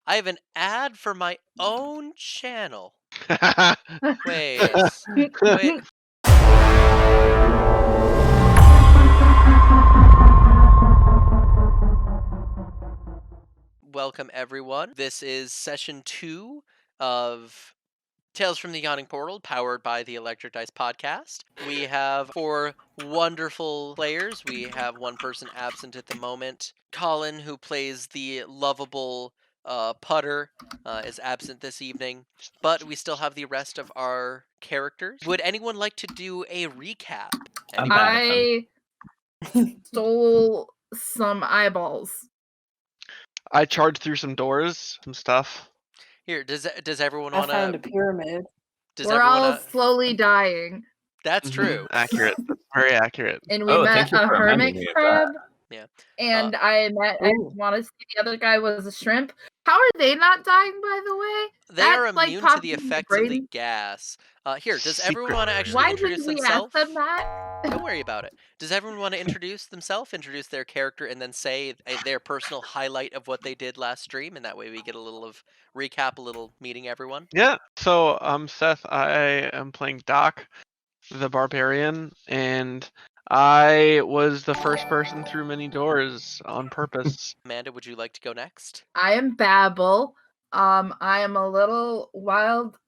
I have an ad for my own channel. Wait. Wait. Welcome, everyone. This is session 2 of Tales from the Yawning Portal, powered by the Electric Dice podcast. We have 4 wonderful players. We have one person absent at the moment. Colin, who plays the lovable Putter, is absent this evening, but we still have the rest of our characters. Would anyone like to do a recap? I stole some eyeballs. I charged through some doors, some stuff. Here, does everyone want to? I found a pyramid. We're all slowly dying. That's true. Accurate. Very accurate. And we met a hermit crab. Yeah. And I want to see the other guy was a shrimp. How are they not dying, by the way? They are immune to the effects of the gas. Here, does everyone want to actually introduce themselves? Why didn't we ask them that? Don't worry about it. Does everyone want to introduce themselves, introduce their character, and then say their personal highlight of what they did last stream? And that way we get a little of recap, a little meeting everyone. Yeah. So I'm Seth. I am playing Doc, the Barbarian, and I was the first person through many doors on purpose. Amanda, would you like to go next? I am Babel. I am a little wild.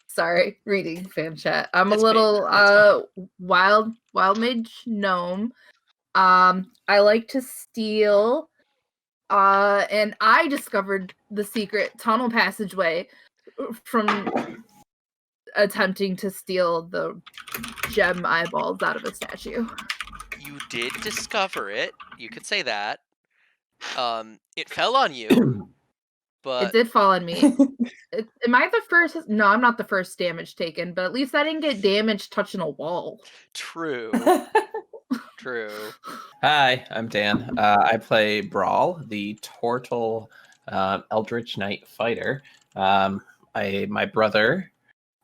Sorry, reading fan chat. I'm a little wild mage gnome. I like to steal. And I discovered the secret tunnel passageway from attempting to steal the gem eyeballs out of a statue. You did discover it. You could say that. It fell on you. But it did fall on me. Am I the first? No, I'm not the first damage taken, but at least I didn't get damage touching a wall. True. True. Hi, I'm Dan. I play Brawl, the Tortle Eldritch Knight fighter. My brother,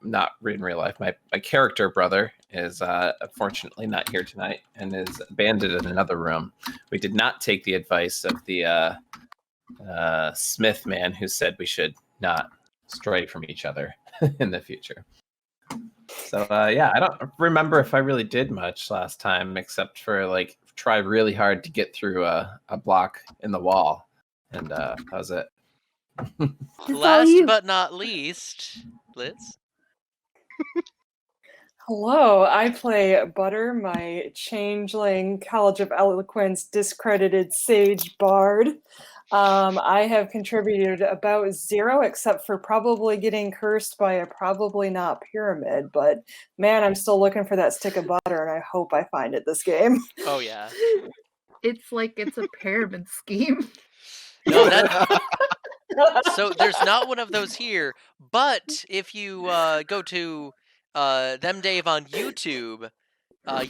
not in real life, my character brother is unfortunately not here tonight and is abandoned in another room. We did not take the advice of the Smith man who said we should not stray from each other in the future. So yeah, I don't remember if I really did much last time except for try really hard to get through a block in the wall, and that was it. Last but not least, Liz. Hello, I play Butter, my changeling College of Eloquence discredited sage bard. I have contributed about 0, except for probably getting cursed by a probably not pyramid, but man, I'm still looking for that stick of butter, and I hope I find it this game. Oh, yeah. It's like it's a pyramid scheme. No, so there's not one of those here, but if you go to Them Dave on YouTube,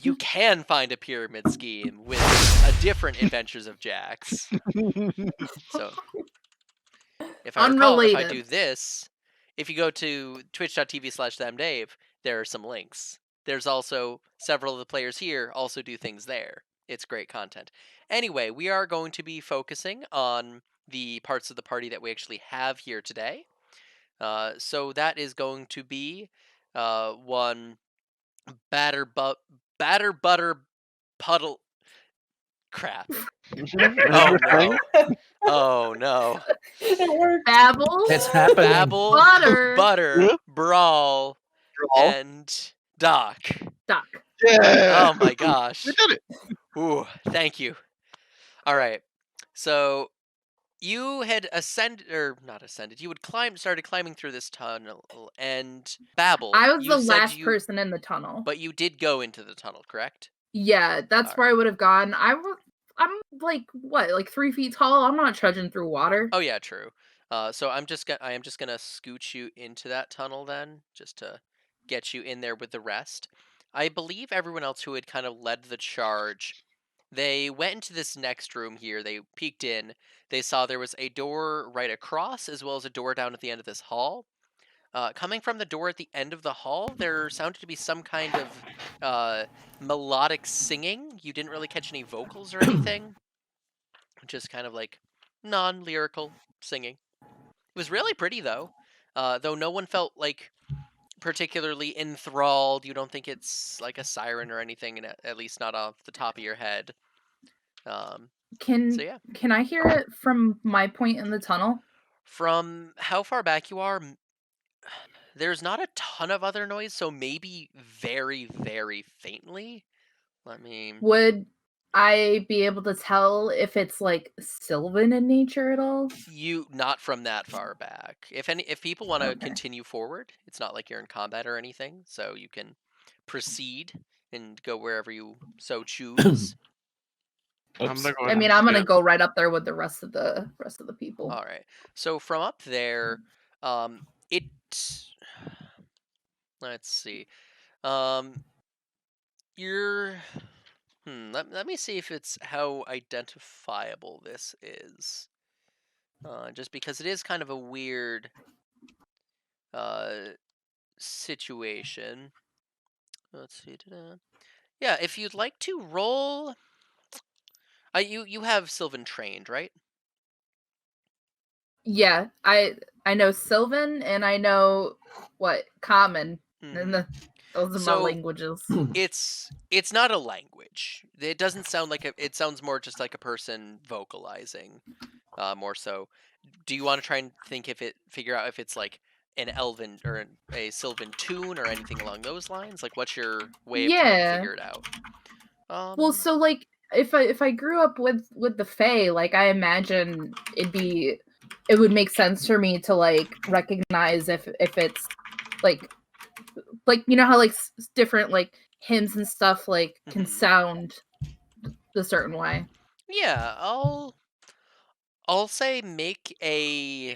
you can find a pyramid scheme with a different Adventures of Jax. So, if I recall, if I do this, if you go to twitch.tv/themdave, there are some links. There's also several of the players here also do things there. It's great content. Anyway, we are going to be focusing on the parts of the party that we actually have here today. So that is going to be one batter butter puddle crap. Oh no. Oh no. Babble. It's happening. Babble, butter, brawl, and Doc. Yeah. Oh my gosh. We did it. Ooh, thank you. All right. So you had you had started climbing through this tunnel, and Babble. I was the last person in the tunnel. But you did go into the tunnel, correct? Yeah, that's where I would have gone. I'm like 3 feet tall. I'm not trudging through water. Oh yeah, true. So I am just gonna scooch you into that tunnel then, just to get you in there with the rest. I believe everyone else who had kind of led the charge, they went into this next room here. They peeked in. They saw there was a door right across, as well as a door down at the end of this hall. Coming from the door at the end of the hall, there sounded to be some kind of melodic singing. You didn't really catch any vocals or anything. Just kind of like non-lyrical singing. It was really pretty though, though no one felt like particularly enthralled. You don't think it's like a siren or anything, and at least not off the top of your head. So yeah. Can I hear it from my point in the tunnel? From how far back you are, there's not a ton of other noise, so maybe very, very faintly. Let me. Would I be able to tell if it's like Sylvan in nature at all? Not from that far back. If people want to Okay. continue forward, it's not like you're in combat or anything, so you can proceed and go wherever you so choose. I'm Oops. gonna go I ahead mean, and I'm gonna scan. go right up there with the rest of the people. All right. So from up there, it. Let's see. You're. Let me see if it's how identifiable this is. Just because it is kind of a weird situation. Let's see. Yeah, if you'd like to roll, you have Sylvan trained, right? Yeah, I know Sylvan and I know what Common, and those are my So- languages. It's not a language. It doesn't sound like it sounds more just like a person vocalizing, more so. Do you want to try and figure out if it's like an elven or a Sylvan tune or anything along those lines? Like, what's your way of trying to Yeah. figure it out? Well, so like if I grew up with the Fae, like I imagine it would make sense for me to like recognize if it's like you know how like different like hymns and stuff like can sound a certain way. Yeah, I'll say make a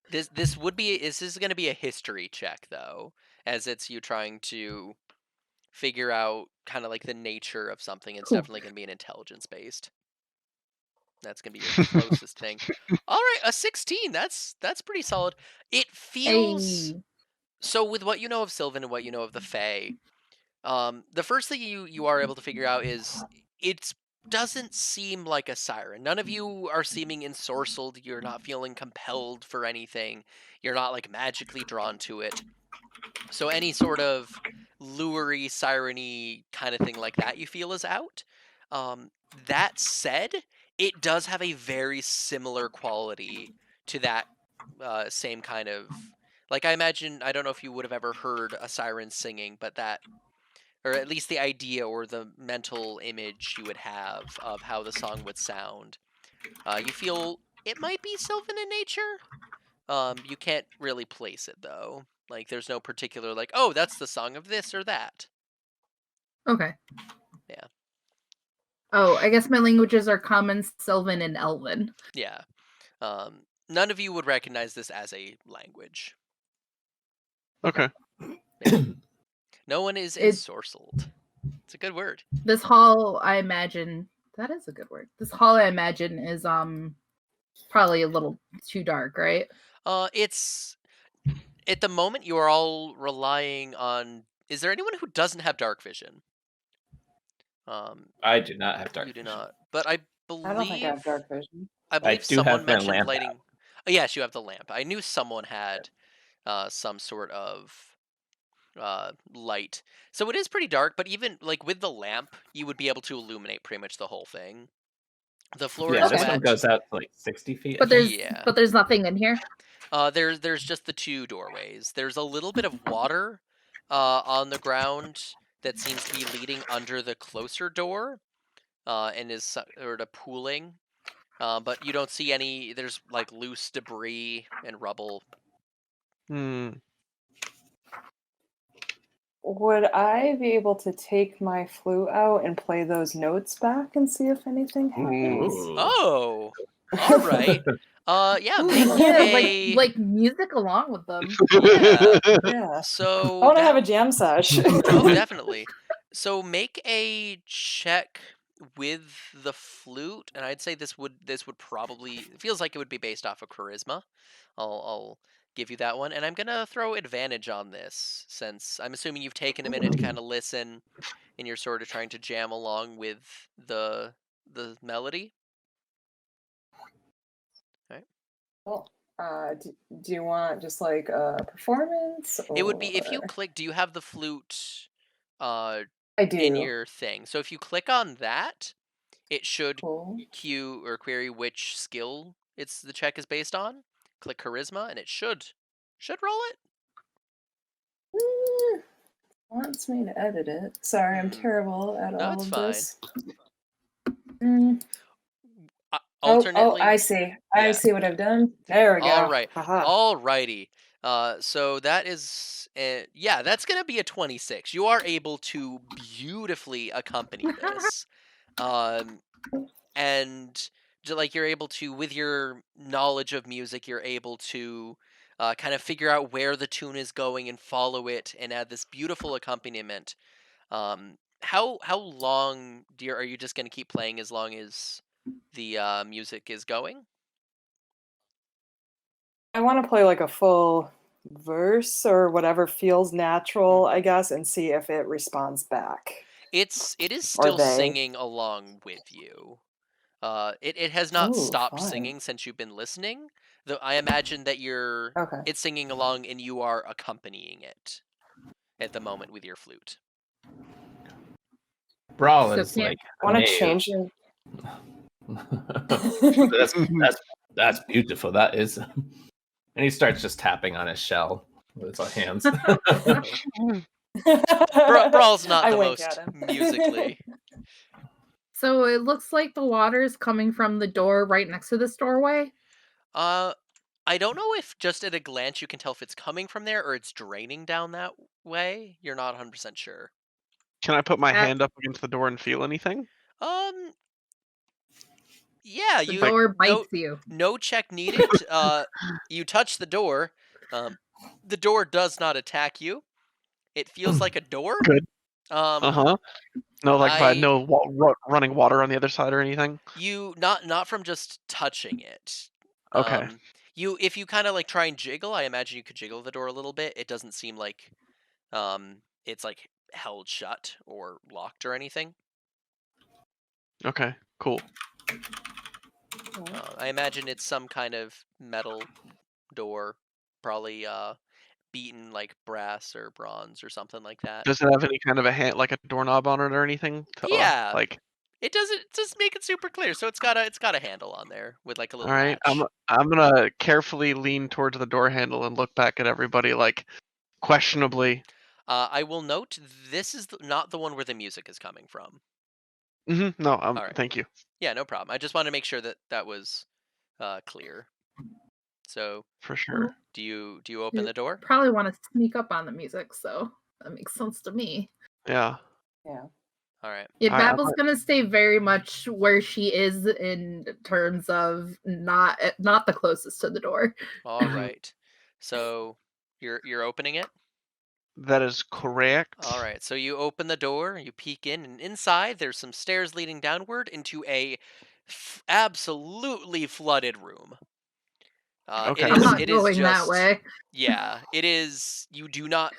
this is going to be a history check though, as it's you trying to figure out kind of like the nature of something. It's Cool. definitely going to be an intelligence based. That's going to be your closest thing. All right, a 16. That's pretty solid. It feels Hey. so with what you know of Sylvan and what you know of the Fae. The first thing you are able to figure out is it doesn't seem like a siren. None of you are seeming ensorcelled. You're not feeling compelled for anything. You're not like magically drawn to it. So any sort of lury, siren-y kind of thing like that you feel is out. That said, it does have a very similar quality to that same kind of. Like I imagine, I don't know if you would have ever heard a siren singing, but that, or at least the idea or the mental image you would have of how the song would sound. You feel it might be Sylvan in nature. You can't really place it though. Like there's no particular like, oh, that's the song of this or that. Okay. Yeah. Oh, I guess my languages are Common, Sylvan, and Elven. Yeah. None of you would recognize this as a language. Okay. Yeah. No one is ensorcelled. It's a good word. This hall, I imagine, that is a good word. This hall, I imagine, is probably a little too dark, right? It's at the moment you are all relying on. Is there anyone who doesn't have dark vision? I do not have dark You do vision. not. But I believe I don't think I have dark vision. I believe do have someone my mentioned lamp lighting. out. Oh, yes, you have the lamp. I knew someone had some sort of light. So it is pretty dark, but even like with the lamp, you would be able to illuminate pretty much the whole thing. The floor Yeah, is this wet. one goes out to like 60 feet. But there's nothing in here. There's just the two doorways. There's a little bit of water on the ground that seems to be leading under the closer door, and is sort of pooling. But you don't see any. There's like loose debris and rubble. Would I be able to take my flute out and play those notes back and see if anything happens? Ooh. Oh, all right. Yeah, make Yeah, a like music along with them. yeah. Yeah. So I want to have a that- jam sesh. Oh, definitely. So make a check with the flute, and I'd say this would probably, it feels like it would be based off of charisma. I'll give you that one, and I'm gonna throw advantage on this since I'm assuming you've taken a minute to kind of listen, and you're sort of trying to jam along with the melody. Well, do you want just like a performance It would be if you or? click. Do you have the flute I in do. your thing? So if you click on that, it should Cool. queue or query which skill the check is based on. Click charisma, and it should roll it. Wants me to edit it. Sorry, I'm terrible at No, all it's of fine. this. Mm. Alternately, I see. I yeah. see what I've done. There we go. All right. Haha. Alrighty. So that is, yeah, that's gonna be a 26. You are able to beautifully accompany this, and like you're able to, with your knowledge of music, you're able to kind of figure out where the tune is going and follow it, and add this beautiful accompaniment. How long are you just gonna keep playing as long as the music is going? I want to play like a full verse or whatever feels natural, I guess, and see if it responds back. It is Or still they. singing along with you. It has not Ooh, stopped fun. singing since you've been listening. Though I imagine that Okay. it's singing along and you are accompanying it at the moment with your flute. Brawl So is can't- like I want to amazed. change it. That's beautiful. That is. And he starts just tapping on his shell with his hands. Brawl's not I the wink most at him. musically. So it looks like the water is coming from the door right next to this doorway. I don't know if just at a glance you can tell if it's coming from there or it's draining down that way. You're not 100% sure. Can I put my hand up against the door and feel anything? Yeah, The you door bites you. no check needed. You touch the door. The door does not attack you. It feels like a door. Good. Um, No, like if I had I- no running water on the other side or anything. You not from just touching it. Okay. If you kind of like try and jiggle, I imagine you could jiggle the door a little bit. It doesn't seem like it's like held shut or locked or anything. Okay. Cool. I imagine it's some kind of metal door, probably beaten like brass or bronze or something like that. Does it have any kind of a hand, like a doorknob on it or anything? Yeah. Like. It doesn't just make it super clear. So it's got a handle on there with like a little All right. latch. I'm gonna carefully lean towards the door handle and look back at everybody like questionably. I will note this is not the one where the music is coming from. No. All right. Thank you. Yeah, no problem. I just wanted to make sure that was clear. So For sure. do you open the door? Probably want to sneak up on the music, so that makes sense to me. Yeah. Yeah. All right. Yeah, All right, Babel's gonna stay very much where she is in terms of not the closest to the door. All right. So you're opening it? That is correct. All right. So you open the door, you peek in, and inside there's some stairs leading downward into a absolutely flooded room. Okay. I'm not It going is that just, way. yeah, it is. You do not.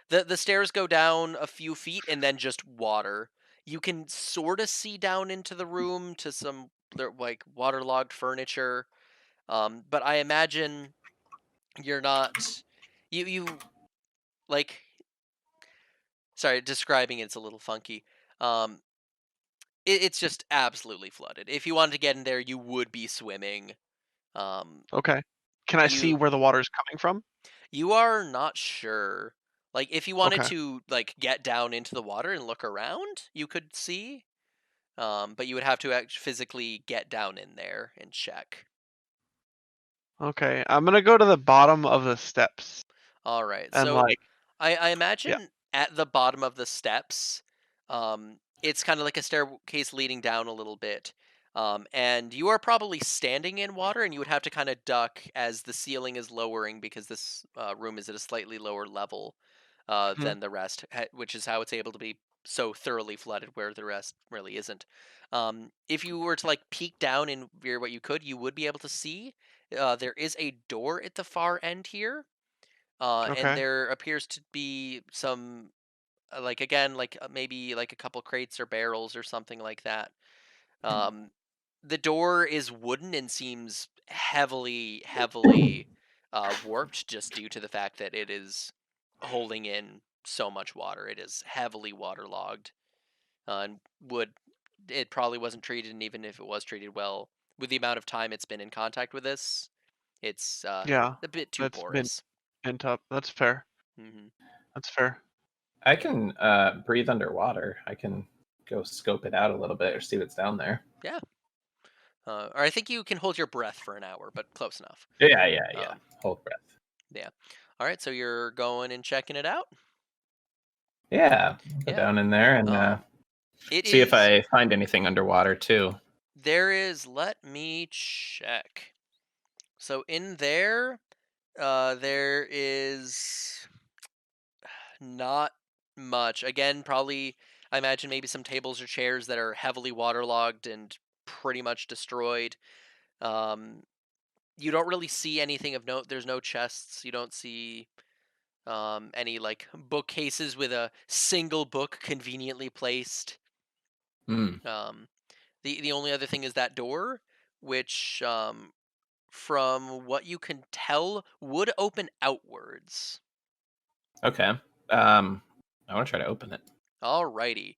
The stairs go down a few feet and then just water. You can sort of see down into the room to some like waterlogged furniture, but I imagine you're not. You like. Sorry, describing it's a little funky. It's just absolutely flooded. If you wanted to get in there, you would be swimming. Okay. Can I see where the water's coming from? You are not sure. Like, if you wanted Okay. to, like, get down into the water and look around, you could see. But you would have to physically get down in there and check. Okay. I'm gonna go to the bottom of the steps. All right. And So like. I imagine at the bottom of the steps, it's kind of like a staircase leading down a little bit. And you are probably standing in water, and you would have to kind of duck as the ceiling is lowering because this room is at a slightly lower level than the rest, which is how it's able to be so thoroughly flooded where the rest really isn't. If you were to like peek down and veer what you could, you would be able to see there is a door at the far end here. And Okay. there appears to be some, like again, like maybe like a couple crates or barrels or something like that. the door is wooden and seems heavily warped just due to the fact that it is holding in so much water. It is heavily waterlogged, and it probably wasn't treated, and even if it was treated well, with the amount of time it's been in contact with this, it's Yeah, a bit too that's been porous. pent up. That's fair. hmm That's fair. I can breathe underwater. I can go scope it out a little bit or see what's down there. Yeah. Or I think you can hold your breath for an hour, but close enough. Yeah. Hold breath. Yeah. All right, so you're going and checking it out? Yeah, go Yeah. down in there and see if I find anything underwater too. There is. Let me check. So in there, there is not much. Again, probably I imagine maybe some tables or chairs that are heavily waterlogged and pretty much destroyed. You don't really see anything of note. There's no chests. You don't see any like bookcases with a single book conveniently placed. Hmm. The only other thing is that door, which from what you can tell would open outwards. Okay. I want to try to open it. Alrighty.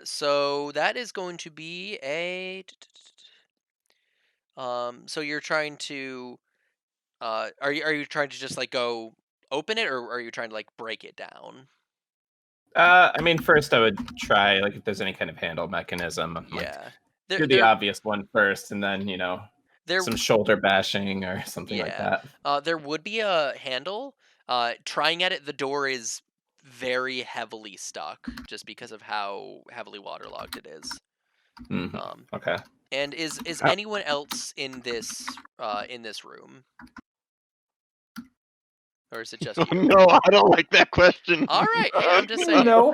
So that is going to be a. So you're trying to. Are you trying to just like go open it, or are you trying to like break it down? I mean, first I would try like if there's any kind of handle mechanism. Like Yeah. do the obvious one first, and then there some shoulder bashing or something like Yeah. that. There would be a handle. Trying at it, the door is very heavily stuck just because of how heavily waterlogged it is. Mhm. Okay. And is Oh. anyone else in this room? Or is it just Oh, you? no, I don't like that question. All right. Hey, I'm just saying. No.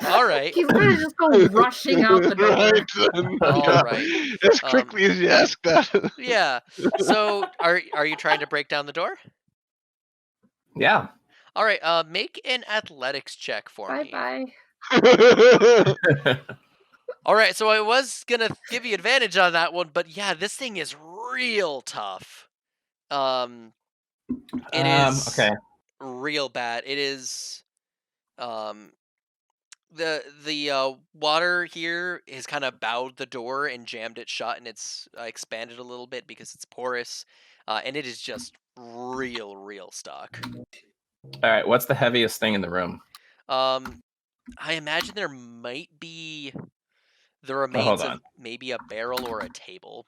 All right. He's gonna just go rushing out the door. Right. All Yeah. right. As quickly as you ask that. Yeah. So are you trying to break down the door? Yeah. All right. Make an athletics check for me. Bye. All right, so I was gonna give you advantage on that one, but yeah, this thing is real tough. It is Okay. real bad. It is the water here has kind of bowed the door and jammed it shut, and it's expanded a little bit because it's porous, and it is just real stuck. All right. What's the heaviest thing in the room? I imagine there might be the hold remains of on. maybe a barrel or a table.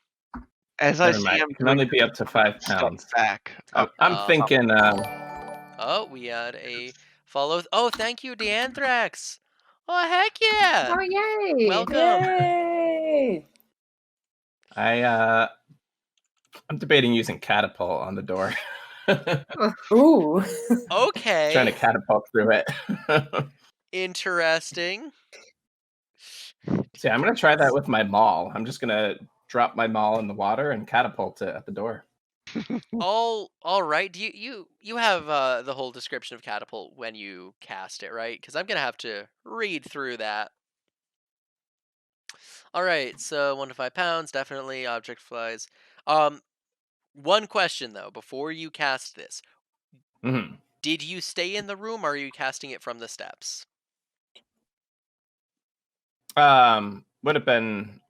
As I Never see mind. him It can only be up to 5 stuff pounds. back. I'm thinking. Oh, we had a follow. Oh, thank you, Deanthrax. Oh, heck yeah! Oh yay! Welcome. Yay! I'm debating using catapult on the door. Ooh. Okay. Trying to catapult through it. Interesting. See, I'm gonna try that with my maul. I'm just gonna drop my maul in the water and catapult it at the door. All right. Do you have the whole description of catapult when you cast it, right? Because I'm gonna have to read through that. All right. So 1 to 5 pounds, definitely. Object flies. One question though, before you cast this, Mm-hmm. did you stay in the room, or are you casting it from the steps? Would have been.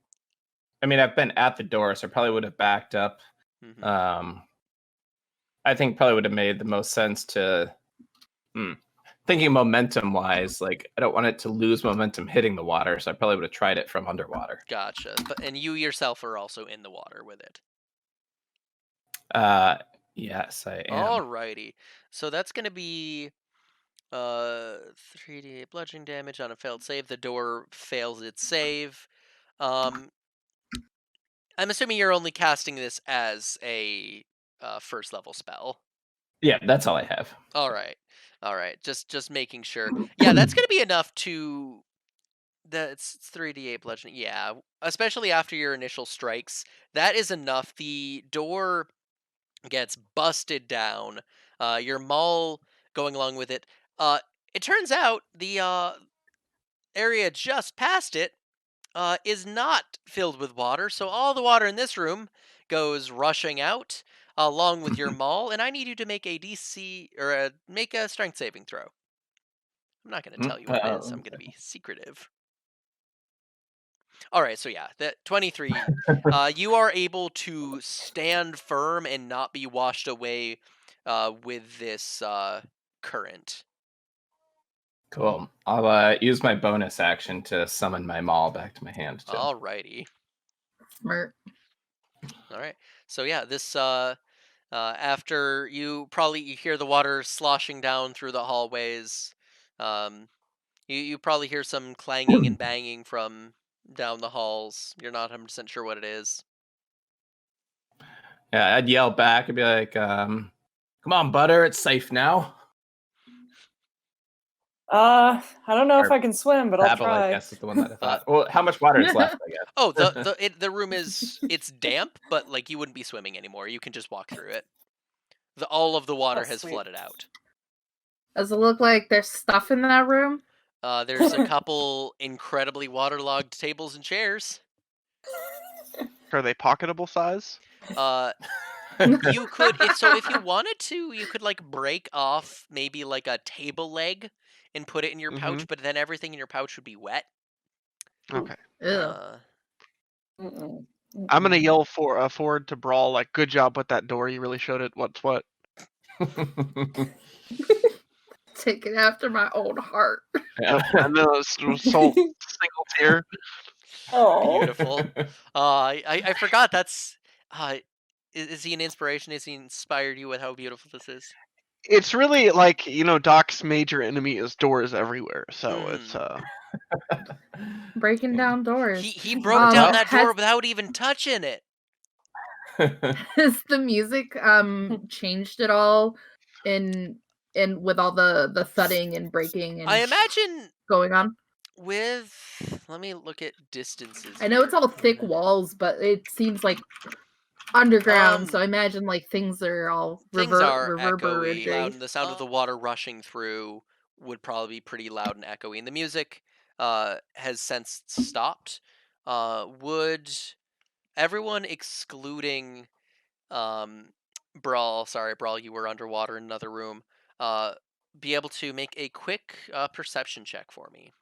I mean, I've been at the door, so I probably would have backed up. Mm-hmm. I think probably would have made the most sense to. Thinking momentum wise, like I don't want it to lose momentum hitting the water, so I probably would have tried it from underwater. Gotcha. And you yourself are also in the water with it. Yes, I am. Alrighty. So that's gonna be 3d8 bludgeoning damage on a failed save. The door fails its save. I'm assuming you're only casting this as a first level spell. Yeah, that's all I have. All right. Just making sure. Yeah, that's gonna be enough to. That's 3d8 bludgeoning. Yeah, especially after your initial strikes, that is enough. The door gets busted down. Your maul going along with it. It turns out the area just past it is not filled with water, so all the water in this room goes rushing out, along with your maul, and I need you to make a DC or make a strength saving throw. I'm not going to tell you what it is. I'm going to be secretive. All right, so yeah, that 23. You are able to stand firm and not be washed away with this current. Cool. I'll use my bonus action to summon my maul back to my hand. Too. Alrighty. Smart. All right. So yeah, this after you hear the water sloshing down through the hallways, you probably hear some clanging and banging from down the halls. You're not 100% sure what it is. Yeah, I'd yell back and be like, "Come on, Butter, it's safe now." I don't know if I can swim, but I'll Babble, try. I guess, is the one that I thought. Well, how much water is left? I guess. Oh, the room it's damp, but like you wouldn't be swimming anymore. You can just walk through it. All of the water has sweet. flooded out. Does it look like there's stuff in that room? There's a couple incredibly waterlogged tables and chairs. Are they pocketable size? You could if you wanted to, you could like break off maybe like a table leg and put it in your pouch, but then everything in your pouch would be wet. Okay. I'm gonna yell forward to Brawl, like, good job with that door. You really showed it what's what. Take it after my own heart. Yeah. And then a single tear. Oh, Beautiful. I forgot that's is he an inspiration? Has he inspired you with how beautiful this is? It's really like, Doc's major enemy is doors everywhere. So it's Breaking down doors. He broke down that door without even touching it. Has the music changed at all in with all the thudding and breaking and I imagine going on? Let me look at distances. I know it's all thick walls, but it seems like underground, so I imagine like things are all echoey, reverberating. loud, and the sound of the water rushing through would probably be pretty loud and echoey. And the music has since stopped. Would everyone excluding Brawl, you were underwater in another room, be able to make a quick perception check for me?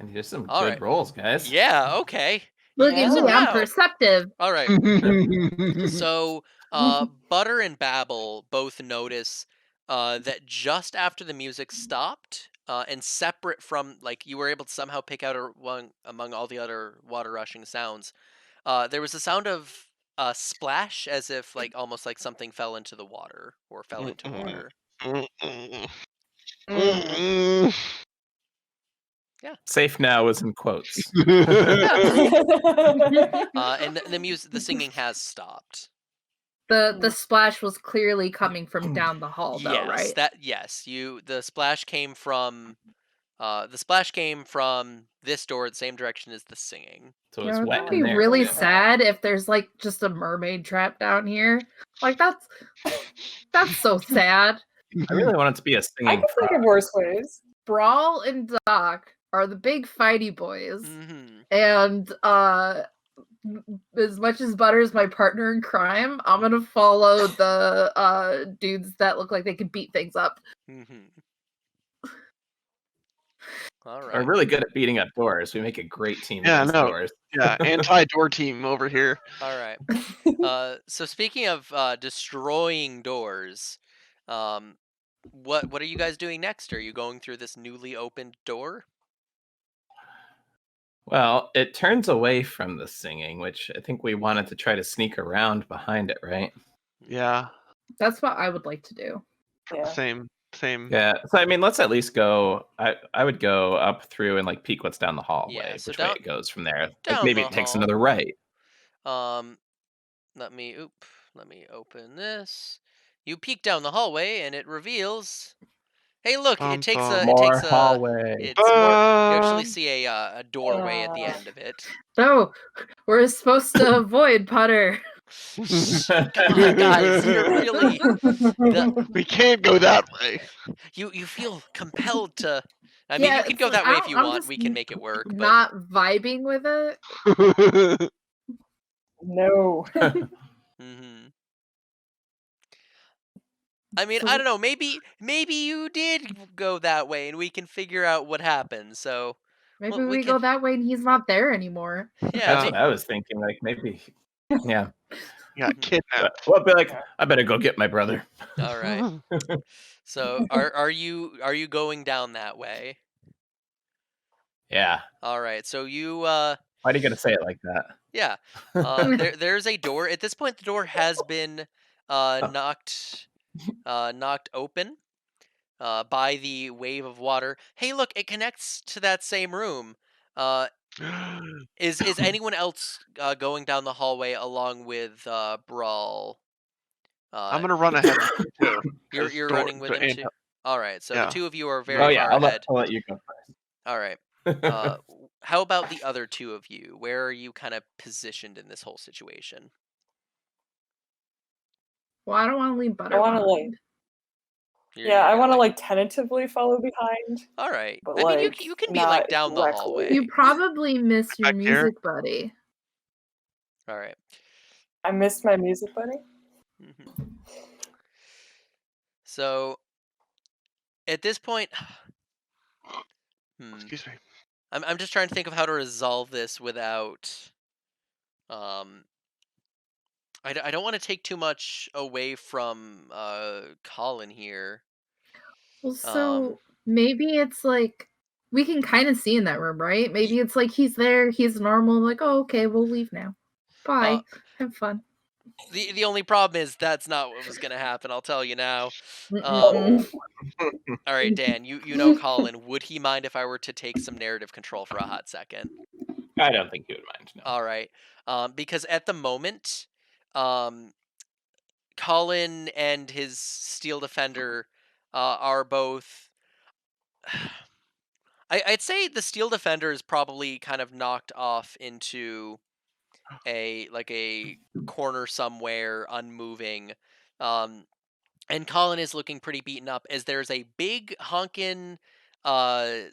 And here's some All good right. rolls, guys. Yeah, okay. Look at me, I'm perceptive. All right. So, Butter and Babble both notice that just after the music stopped, and separate from, like, you were able to somehow pick out one among all the other water rushing sounds, there was a sound of a splash, as if, like, almost like something fell into the water or fell into water. Yeah. Safe now is in quotes. And the music, the singing has stopped. The splash was clearly coming from down the hall, though, right? The splash came from this door, the same direction as the singing. So it's wet. It'd be really sad if there's like just a mermaid trap down here. Like that's so sad. I really want it to be a singing. I can think of worse ways. Brawl and Doc are the big fighty boys, and as much as Butter is my partner in crime, I'm gonna follow the dudes that look like they could beat things up. All right. We're really good at beating up doors. We make a great team. Doors. Yeah, anti-door team over here. All right. So speaking of destroying doors, what are you guys doing next? Are you going through this newly opened door? Well, it turns away from the singing, which I think we wanted to try to sneak around behind it, right? Yeah. That's what I would like to do. Yeah. Same. Yeah. So I mean, let's at least go. I would go up through and like peek what's down the hallway, so which way it goes from there. Down Like maybe it takes another right. Let me open this. You peek down the hallway and it reveals. Hey, look! It takes a hallway. It's more, you actually see a doorway at the end of it. So we're supposed to avoid Butter. Guys, you're really. We can't go that way. You feel compelled to I mean, Yeah, you can it's go like, that way if you I'm want. just We can make it work, but not vibing with it. No. mhm. I mean, I So don't know. Maybe you did go that way, and we can figure out what happened. So maybe well, we we can. go that way and he's not there anymore. Yeah. That's what I was thinking. Like maybe, yeah. Got Mhm. kidnapped. Well, I'd be like, I better go get my brother. All right. So are you going down that way? Yeah. All right. So you Why are you gonna say it like that? yeah. There's a door. At this point the door has been knocked open by the wave of water. Hey, look, it connects to that same room. Uh is anyone else going down the hallway along with Brawl? I'm Uh gonna run ahead with you too. you're running with him too? All right. So the Yeah. two of you are Oh very yeah, far I'll ahead. let you go All right. first. How about the other two of you? Where are you kind of positioned in this whole situation? Well, I don't want to leave Butter I want to behind. yeah, I gonna, want to like tentatively follow behind, All right. but I mean, like you can be like not down the directly. hallway. You probably miss your Back here? music buddy. All right. I missed my music buddy. Mhm. So at this point, Excuse me. I'm just trying to think of how to resolve this without I don't want to take too much away from Colin here. Well, so maybe it's like we can kind of see in that room, right? Maybe it's like he's there, he's normal. Like, oh, okay, we'll leave now. Bye. Have fun. The only problem is that's not what was gonna happen. I'll tell you now. Mm-mm. All right, Dan, you know Colin. Would he mind if I were to take some narrative control for a hot second? I don't think you would mind. No. All right, because at the moment, Colin and his steel defender are both. I'd say the steel defender is probably kind of knocked off into a corner somewhere, unmoving. And Colin is looking pretty beaten up as there's a big honkin'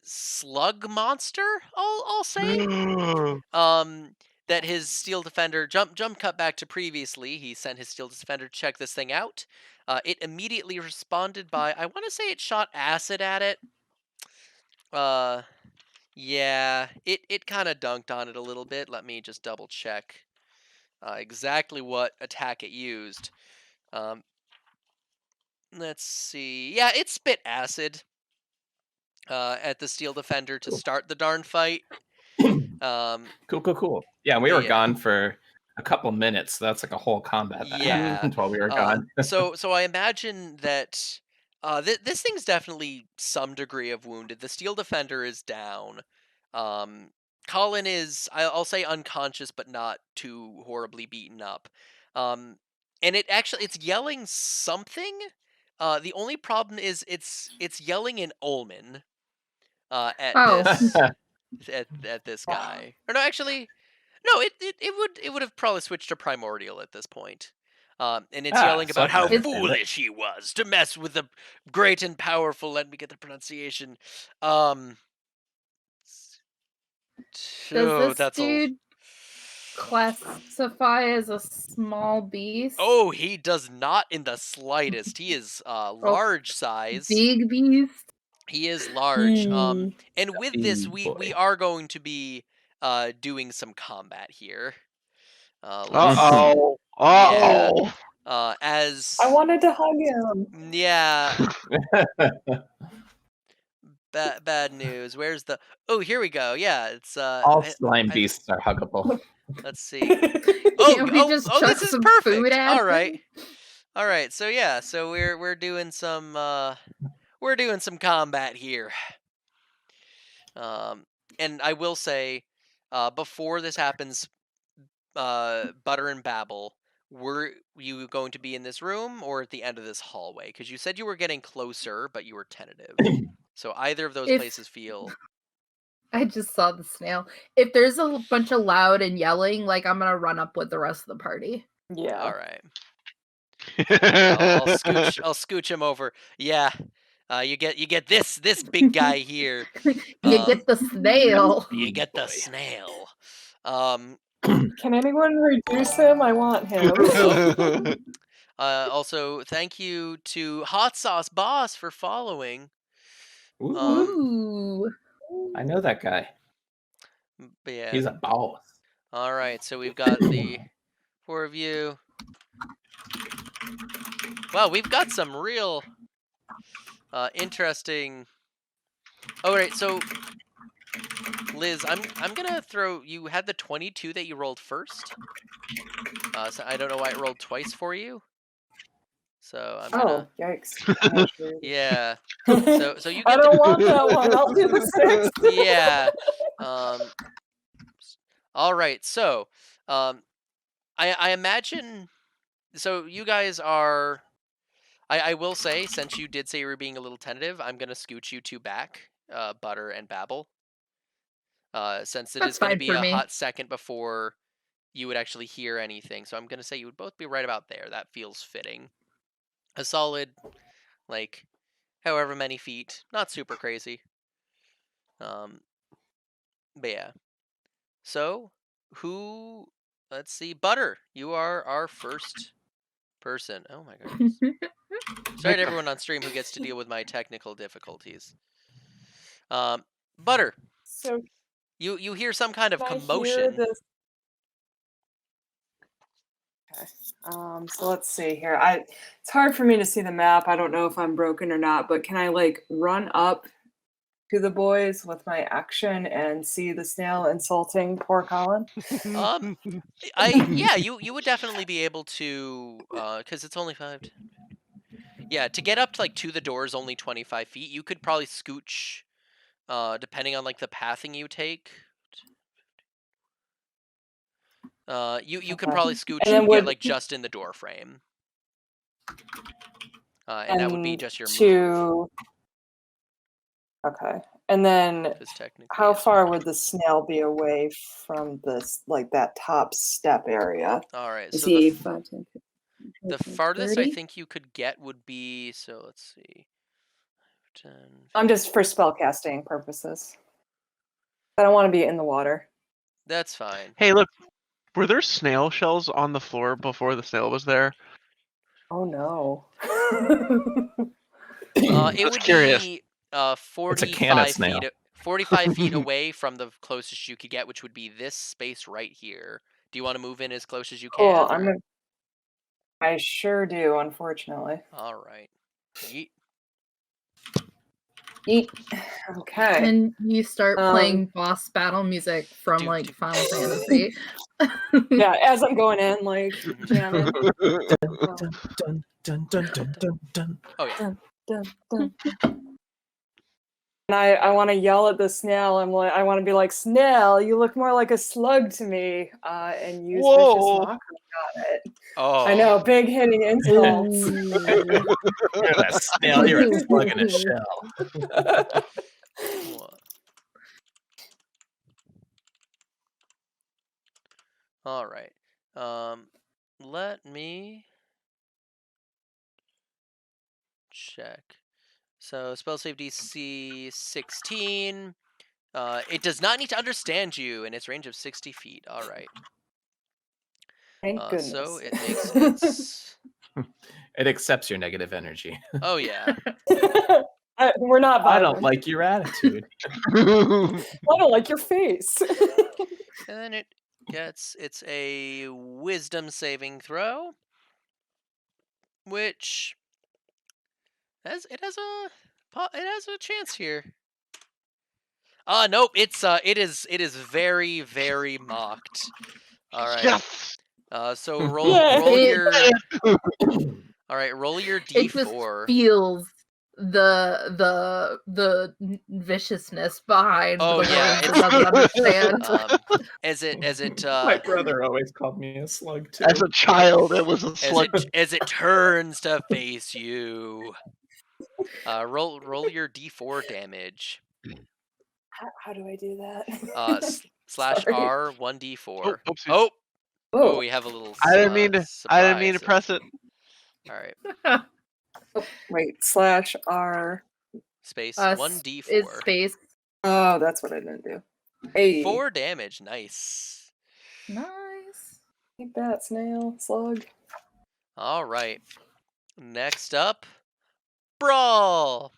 slug monster, I'll say. That his steel defender jump cut back to previously. He sent his steel defender to check this thing out. It immediately responded by, I want to say it shot acid at it. Yeah, it kind of dunked on it a little bit. Let me just double check exactly what attack it used. Let's see. Yeah, it spit acid at the steel defender to start the darn fight. Cool. Yeah, we were Yeah. gone for a couple minutes. So that's like a whole combat that happened while we were gone. so I imagine that this thing's definitely some degree of wounded. The steel defender is down. Colin is, I'll say, unconscious, but not too horribly beaten up. And it's yelling something. The only problem is it's yelling in Ulman at Oh. this at this guy. Or no, actually, no. It would have probably switched to Primordial at this point. And it's yelling so I about how can understand it. foolish he was to mess with the great and powerful. Let me get the pronunciation. Does this dude classify as a small beast? Oh, he does not in the slightest. He is large size. Big beast. He is large. Hmm. And with this, we are going to be doing some combat here. Uh-oh. As I wanted to hug him. yeah. Bad news. Where's the? Oh, here we go. Yeah, it's All slime beasts are huggable. Let's see. Can't we just chuck this is some perfect. food at All right. him? All right. So yeah, so we're doing some combat here. And I will say, before this happens, Butter and Babble, were you going to be in this room or at the end of this hallway? Because you said you were getting closer, but you were tentative. So either of those places feel. I just saw the snail. If there's a bunch of loud and yelling, like I'm gonna run up with the rest of the party. Yeah. All right. I'll scooch him over. Yeah. You get this big guy here. You get the snail. You get the snail. Can anyone reduce him? I want him. Also, thank you to Hot Sauce Boss for following. Ooh. I know that guy. But yeah. He's a boss. All right, so we've got the 4 of you. Wow, we've got some real interesting. Oh, right, so Liz, I'm gonna throw. You had the 22 that you rolled first. So I don't know why it rolled twice for you. So I'm gonna. Oh, yikes! Yeah. So you get I don't want that one. I'll do the 6. Yeah. All right. So, I imagine. So you guys are. I will say, since you did say you were being a little tentative, I'm gonna scooch you two back, Butter and Babel. Since it is going to be a hot second before you would actually hear anything, so I'm gonna say you would both be right about there. That feels fitting. A solid, like, however many feet, not super crazy. But yeah. So, who? Let's see, Butter. You are our first person. Oh my goodness. Sorry to everyone on stream who gets to deal with my technical difficulties. Butter. So you hear some kind of I commotion. hear this... Okay. So let's see here. It's hard for me to see the map. I don't know if I'm broken or not, but can I like run up to the boys with my action and see the snail insulting poor Colin? Yeah, you would definitely be able to, because it's only 5. Yeah, to get up to like to the door is only 25 feet. You could probably scooch, depending on like the pathing you take. You could probably scooch and get like just in the door frame. And that would be just your move. Okay. And then how far would the snail be away from this, like that top step area? All right. Is So he the farthest 30? I think you could get would be, so let's see. 10, I'm just for spellcasting purposes. I don't want to be in the water. That's fine. Hey, look. Were there snail shells on the floor before the snail was there? Oh no. It would be 45 feet. 45 feet away from the closest you could get, which would be this space right here. Do you want to move in as close as you can? Cool. I sure do, unfortunately. All right. Yeet. Yeet. Okay. And you start playing boss battle music from like Final Fantasy. Yeah, as I'm going in, like jamming. Dun, dun, dun, dun, dun, dun, dun. Oh yeah. Dun, dun, dun. And I want to yell at the snail. I want to be like, Snail, you look more like a slug to me. And use vicious mockery on it. Oh. I know, big hitting insults. You're that snail. You're a slug in a shell. All right. Let me check. So spell save DC 16. It does not need to understand you in its range of 60 feet. All right. Thank goodness. So it makes its... It accepts your negative energy. Oh yeah. We're not violent. I don't like your attitude. I don't like your face. And then it's a wisdom saving throw, which it has a chance here. Nope, it is very, very mocked. All right. Yes. So roll your all right, roll your D4. It just feels the viciousness behind the words it doesn't understand. As it My brother always called me a slug too. As a child, it was a slug. As it turns to face you. Roll your D4 damage. How do I do that? Slash R 1D4. Oh, we have a little. I didn't mean to press it. All right. Wait, slash R. Space It's 1d4. space. Oh, that's what I didn't do. Hey, 4 damage. Nice. Nice. take that, snail slug. All right. Next up, Brawl.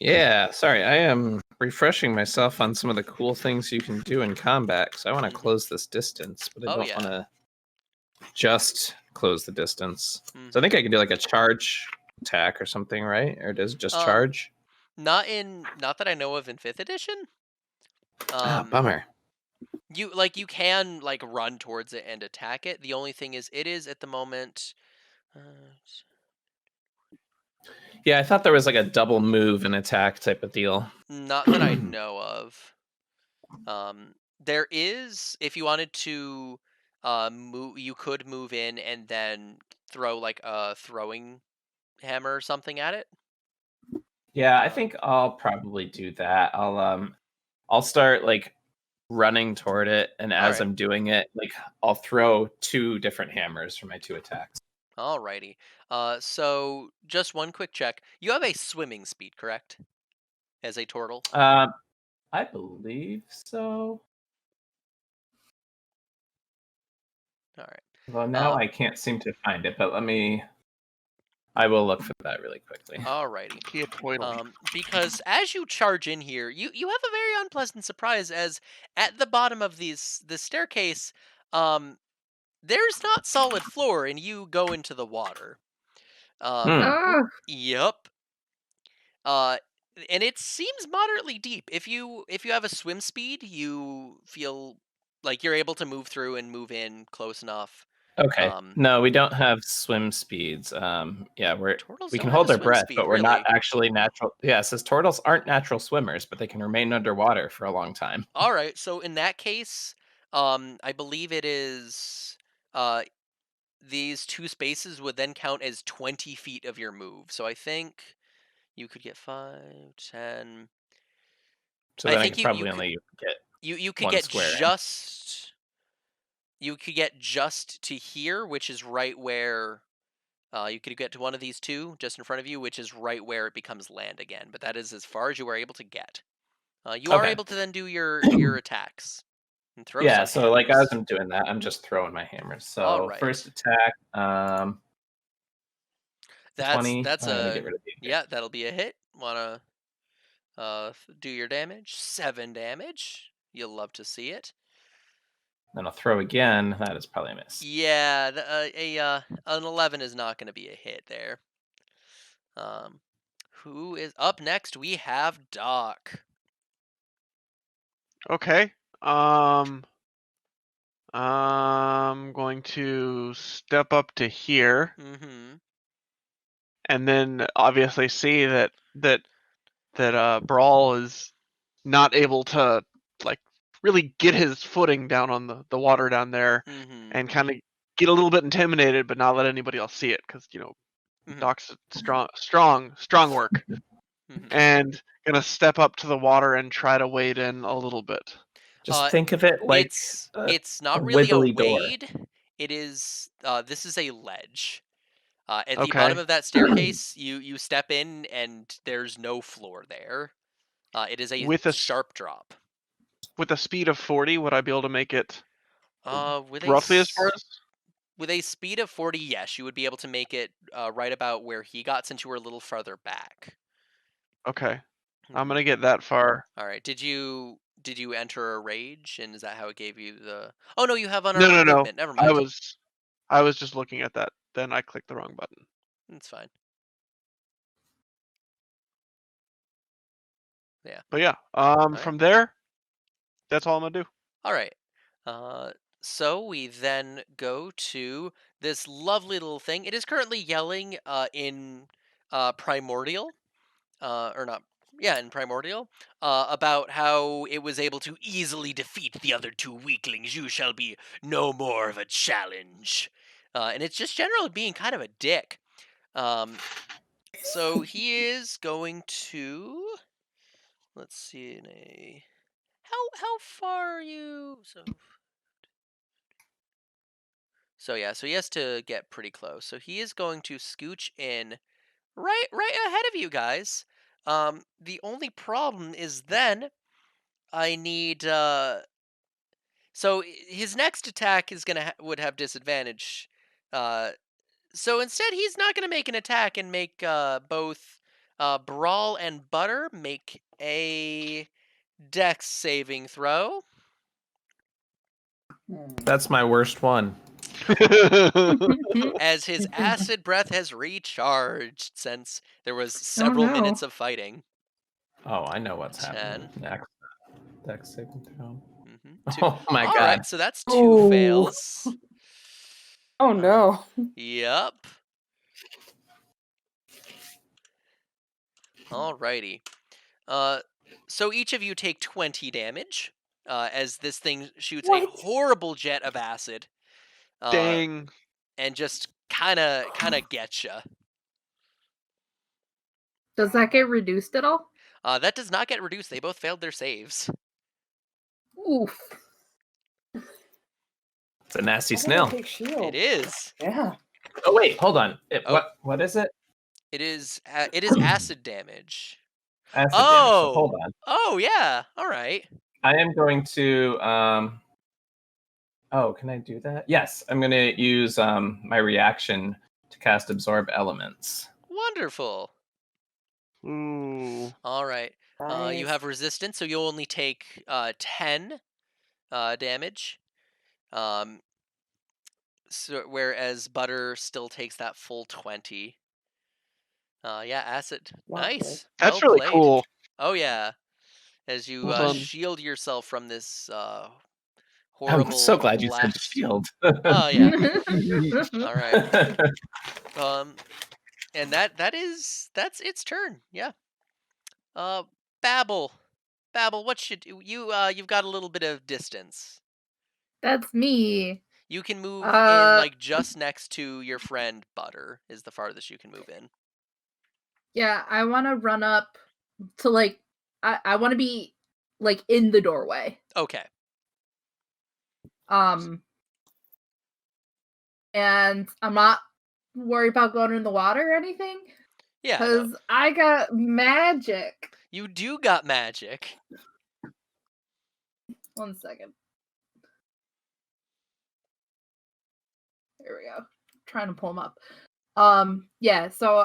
Yeah, sorry, I am refreshing myself on some of the cool things you can do in combat. So I want to close this distance, but I Oh, don't yeah. want to just close the distance. So I Mhm. think I can do like a charge attack or something, right? Or does it just charge? Not that I know of in 5th edition. Bummer. You can like run towards it and attack it. The only thing is, it is at the moment. Yeah, I thought there was like a double move and attack type of deal. Not that I know of. There is, if you wanted to move, you could move in and then throw like a throwing hammer or something at it. Yeah, I think I'll probably do that. I'll start like running toward it, and as Alright. I'm doing it, like I'll throw 2 different hammers for my 2 attacks. Alrighty. So just one quick check. You have a swimming speed, correct? As a turtle. I believe so. All right. Well, now I can't seem to find it, but I will look for that really quickly. Alrighty. He a twiddle. Because as you charge in here, you have a very unpleasant surprise, as at the bottom of the staircase, there's not solid floor, and you go into the water. Ah, Yep. And it seems moderately deep. If you have a swim speed, you feel like you're able to move through and move in close enough. Okay. No, we don't have swim speeds. Yeah, Turtles we don't can have hold a our swim breath, speed, but we're not really. actually natural. Yeah, it says turtles aren't natural swimmers, but they can remain underwater for a long time. All right. So in that case, I believe it is these 2 spaces would then count as 20 feet of your move. So I think you could get 5, 10. So I then I think could probably only get you could 1 get square. just to here, which is right where you could get to one of these 2 just in front of you, which is right where it becomes land again. But that is as far as you are able to get. You are Okay. able to then do your attacks and throw Yeah, some so like as hammers. I'm doing that, I'm just throwing my hammers. So All first right. attack, 20. That's I'm gonna get rid of the that'll be a hit. Wanna do your damage? 7 damage. You'll love to see it. Then I'll throw again. That is probably a miss. Yeah, an 11 is not going to be a hit there. Who is up next? We have Doc. Okay. I'm going to step up to here, Mm-hmm. and then obviously see that Brawl is not able to like really get his footing down on the water down there, Mm-hmm. and kind of get a little bit intimidated, but not let anybody else see it, because Mm-hmm. Doc's strong work, Mm-hmm. and gonna step up to the water and try to wade in a little bit. Just think of it like it's not a really a wibbly door. wade. It is this is a ledge. At the Okay. bottom of that staircase, you step in and there's no floor there. It is a With a sharp drop. With a speed of 40, would I be able to make it With roughly as far as? with a speed of 40, yes, you would be able to make it right about where he got, since you were a little farther back. Okay, I'm gonna get that far. All right. Did you enter a rage, and is that how it gave you the? Oh no, you have No, unarmored no. movement. Never mind. I was just looking at that. Then I clicked the wrong button. It's fine. Yeah. But yeah, right. from there, that's all I'm gonna do. All right. So we then go to this lovely little thing. It is currently yelling in Primordial, or not. Yeah, in Primordial, about how it was able to easily defeat the other 2 weaklings. You shall be no more of a challenge. And it's just generally being kind of a dick. So he is going to. Let's see. How far are you? So yeah, so he has to get pretty close. So he is going to scooch in right ahead of you guys. The only problem is then I need so his next attack is gonna would have disadvantage. So instead he's not gonna make an attack and make both Brawl and Butter make a Dex saving throw. That's my worst one. As his acid breath has recharged since there was several no. minutes of fighting. Oh, I know what's 10. happening next. Dex saving throw. Two. Oh my All god. right, so that's 2 Ooh. fails. Oh no. Yep. Alrighty. So each of you take 20 damage as this thing shoots a What? horrible jet of acid. Dang. And just kind of getcha. Does that get reduced at all? That does not get reduced. They both failed their saves. Oof. It's a nasty I think snail. I'll take shield. It is. Yeah. Oh wait, hold on. Oh. What is it? It is acid damage. Acid damage. So Oh. hold on. Oh yeah. All right. I am going to Oh, can I do that? Yes, I'm going to use my reaction to cast Absorb Elements. Wonderful. Ooh. All right. You Nice. have resistance, so you'll only take 10 damage. So whereas Butter still takes that full 20. Yeah, acid. Lovely. Nice. That's Well really played. cool. Oh yeah. As you Well done. shield yourself from this horrible I'm so glad you said blast. shield. Oh yeah. All right. And that's its turn. Yeah. Babble. What should you you've got a little bit of distance. That's me. You can move in like just next to your friend Butter is the farthest you can move in. Yeah, I want to run up to like I want to be like in the doorway. Okay. And I'm not worried about going in the water or anything. Yeah. Because I got magic. You do got magic. 1 second. There we go. Trying to pull them up. Yeah, so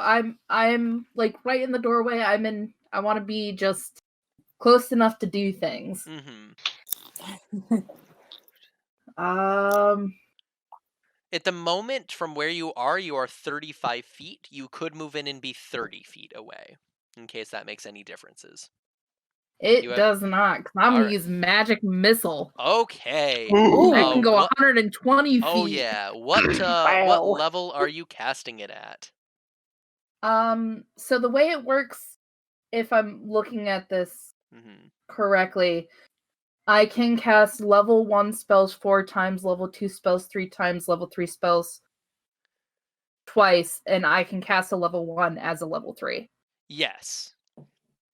I'm like right in the doorway. I want to be just close enough to do things. Mm-hmm. At the moment, from where you are 35 feet. You could move in and be 30 feet away, in case that makes any differences. It does not, because I'm going to use Magic Missile. Okay. Ooh. I can go 120 feet. Oh, yeah. What Wow. what level are you casting it at? So the way it works, if I'm looking at this correctly, I can cast level 1 spells 4 times, level 2 spells 3 times, level 3 spells twice, and I can cast a level 1 as a level 3. Yes.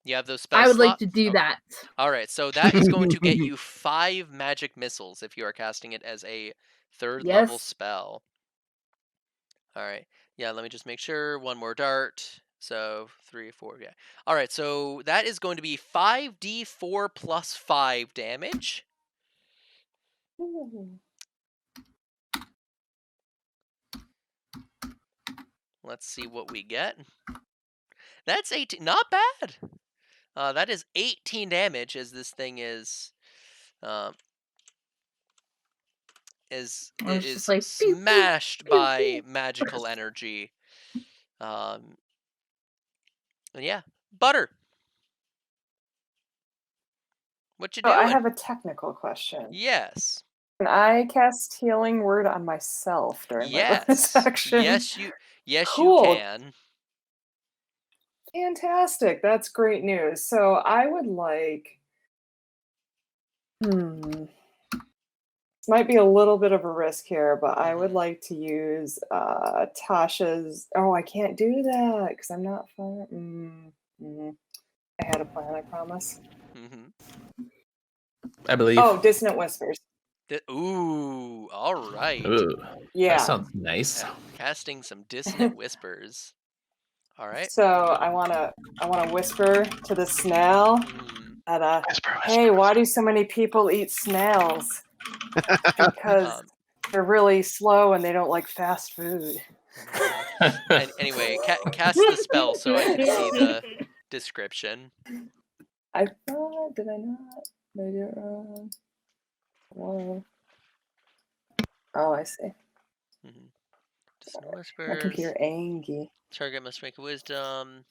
You have those spells. I would like to do that. All right, so that is going to get you 5 magic missiles if you are casting it as a 3rd level spell. All right. Yeah, let me just make sure. 1 more dart. So 3, 4, yeah. All right, so that is going to be 5d4 plus 5 damage. Ooh. Let's see what we get. That's 18. Not bad. That is 18 damage as this thing is like, smashed by magical energy. And yeah, Butter. What you doing? I have a technical question. Yes. Can I cast Healing Word on myself during my bonus action? Yes, you Cool. you can. Fantastic. That's great news. So I would like... This might be a little bit of a risk here, but I would like to use Tasha's... Oh, I can't do that because I'm not fine. I had a plan, I promise. I believe. Oh, Dissonant Whispers. Ooh, all right. Ooh, Yeah. that sounds nice. Casting some Dissonant Whispers. All right. So I wanna whisper to the snail that Whisper, hey, why do so many people eat snails? Because they're really slow and they don't like fast food. Anyway, cast the spell so I can see the description. I thought, did I not? Did I do it wrong? Whoa. Oh, I see. Dissonant My Whispers. computer angry. Target must make a wisdom.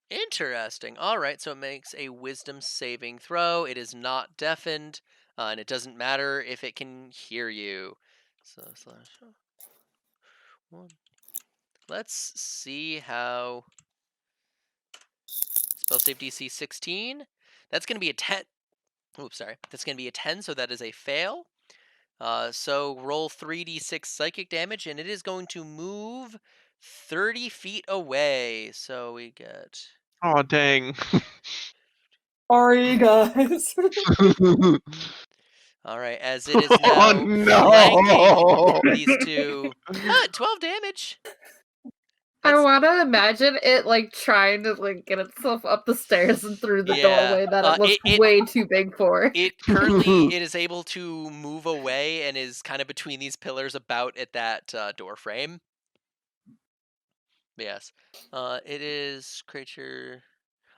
Interesting. All right, so it makes a wisdom saving throw. It is not deafened, and it doesn't matter if it can hear you. So /1. Let's see how. Spell save DC 16. That's going to be a 10. Oops, sorry. That's going to be a 10, so that is a fail. So roll 3d6 psychic damage, and it is going to move 30 feet away. So we get. Oh, dang. Sorry, guys. All right, as it is now flanking these two. 12 damage. I want to imagine it like trying to like get itself up the stairs and through the doorway that it looks way too big for. It currently it is able to move away and is kind of between these pillars, about at that door frame. Yes, it is creature.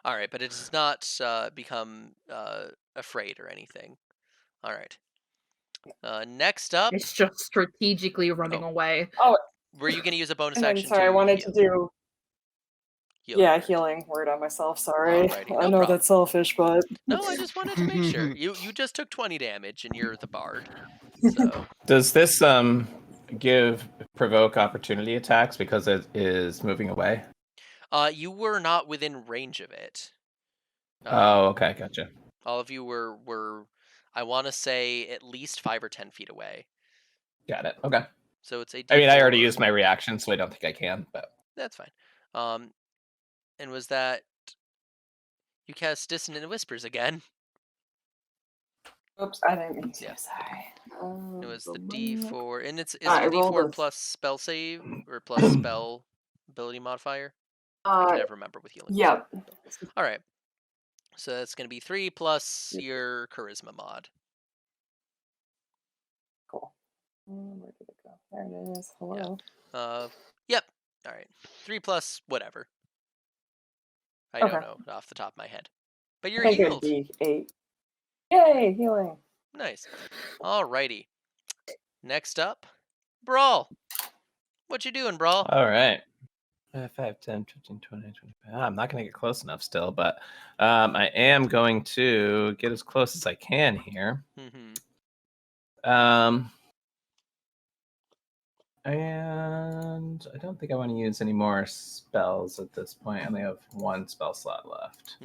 All right, but it does not become afraid or anything. All right. Next up. It's just strategically running away. Oh, were you going to use a bonus and then, action? sorry, I wanted heal? to do. Heal. Yeah, healing word on myself. Sorry, Alrighty, I know that's selfish, but no, I just wanted to make sure. You just took 20 damage, and you're the bard. So does this provoke opportunity attacks because it is moving away? You were not within range of it. Oh, okay, gotcha. All of you were I want to say at least 5 or 10 feet away. Got it. Okay. So it's a D4. I mean, I already used my reaction, so I don't think I can, but that's fine. And was that you cast Dissonant Whispers again? Oops, I didn't mean to. Yeah. Sorry. It was the D4, and it's I your D4 rolled plus spell save or plus spell ability modifier. I can never remember with healing. Yep. All right. So that's going to be 3 plus your charisma mod. Cool. Where did it go? There it is. Hello. Yep. All right. 3 plus whatever. I don't know off the top of my head. But you're healed. It'd be 8. Yay, healing. Nice. All righty. Next up, Brawl. What you doing, Brawl? All right. 5, 10, 15, 20, 25. I'm not going to get close enough still, but I am going to get as close as I can here. And I don't think I want to use any more spells at this point. I only have 1 spell slot left.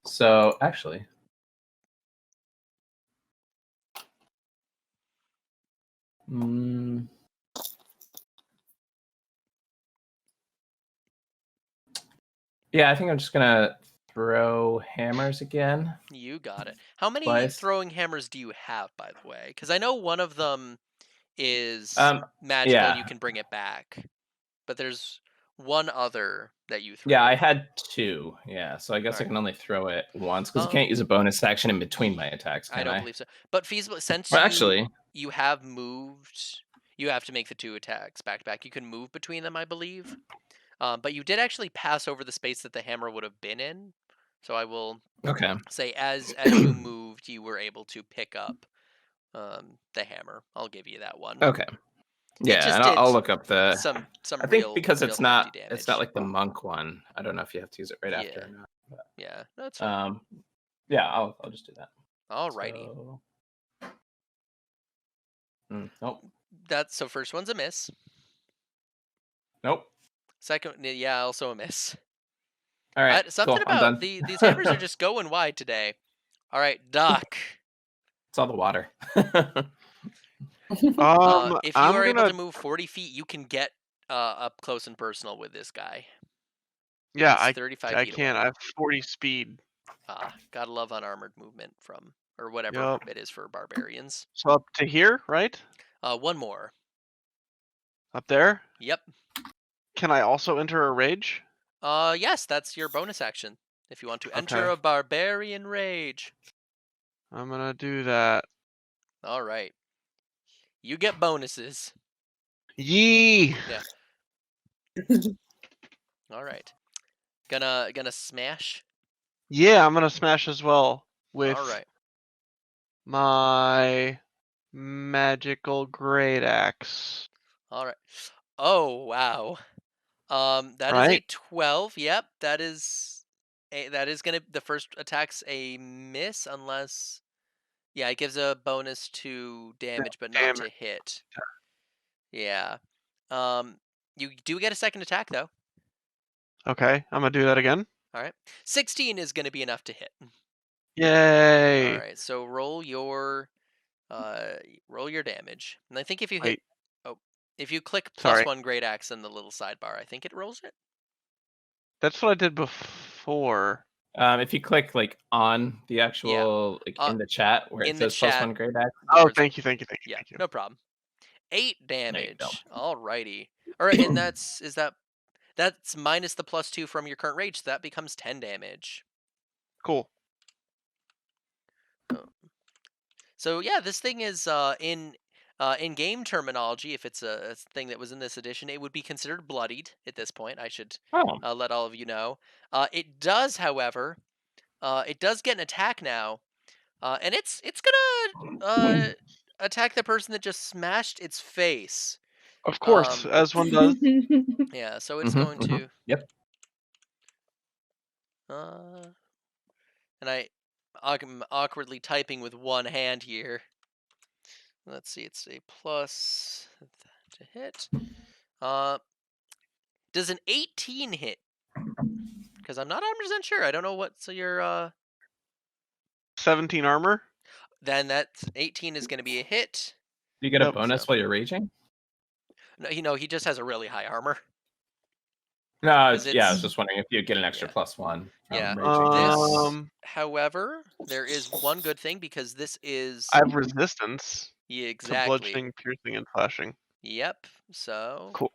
So actually, yeah, I think I'm just gonna throw hammers again. You got it. How many throwing hammers do you have, by the way? Because I know one of them is magical. Yeah. You can bring it back, but there's one other that you threw. Yeah, I had 2. Yeah, so I guess I can only throw it once because I can't use a bonus action in between my attacks. I don't believe so. But feasible since you have moved, you have to make the 2 attacks back to back. You can move between them, I believe. But you did actually pass over the space that the hammer would have been in. So I will say as you moved, you were able to pick up the hammer. I'll give you that one. Okay. Yeah, and I'll look up the some I think because it's not like the monk one. I don't know if you have to use it right after or not. But, yeah, that's fine. Yeah, I'll just do that. Alrighty. Nope. So first one's a miss. Nope. Second, yeah, also a miss. All right. Something about these hammers are just going wide today. All right, Doc. It's all the water. If you are able to move 40 feet, you can get up close and personal with this guy. Yeah, I can. I have 40 speed. Gotta love unarmored movement or whatever it is for barbarians. So up to here, right? One more. Up there? Yep. Can I also enter a rage? Yes, that's your bonus action. If you want to enter Okay. a Barbarian Rage. I'm gonna do that. All right. You get bonuses. Yee! Yeah. All right. Gonna smash. Yeah, I'm gonna smash as well with All right. my magical great axe. All right. Oh wow. That is a Right? 12. Yep, that is gonna the first attack's a miss unless yeah, it gives a bonus to damage but not Damn to it. hit. Yeah. Um, you do get a second attack though. Okay, I'm gonna do that again. All right. 16 is gonna be enough to hit. All Yay! right. So roll your damage. And I think if you hit Wait, oh, if you click sorry. +1 great axe in the little sidebar, I think it rolls it. That's what I did before. If you click like on the actual in the chat where it in the says chat, +1 great axe. the Oh, words- thank you. Yeah, Thank you. no problem. 8 There you go. damage. Alrighty. Alright, and that's minus the +2 from your current rage, so that becomes 10 damage. Cool. So yeah, this thing is in game terminology, if it's a thing that was in this edition, it would be considered bloodied at this point. I should Oh, let all of you know. It does, however, it does get an attack now, and it's gonna attack the person that just smashed its face. Of course, as one does. Yeah, so it's going to. Yep. And I'm awkwardly typing with one hand here. Let's see, it's a plus to hit. Does an 18 hit? Because I'm not 100% sure. I don't know what's your 17 armor. Then that 18 is going to be a hit. Do you get a Nope. bonus while you're raging? No, he just has a really high armor. No, 'Cause yeah, I was it's- just wondering if you get an extra yeah. +1 from Yeah. raging. This, however, there is one good thing because this is I have resistance yeah, to exactly. bludgeoning, piercing, and slashing. Yep. So Cool.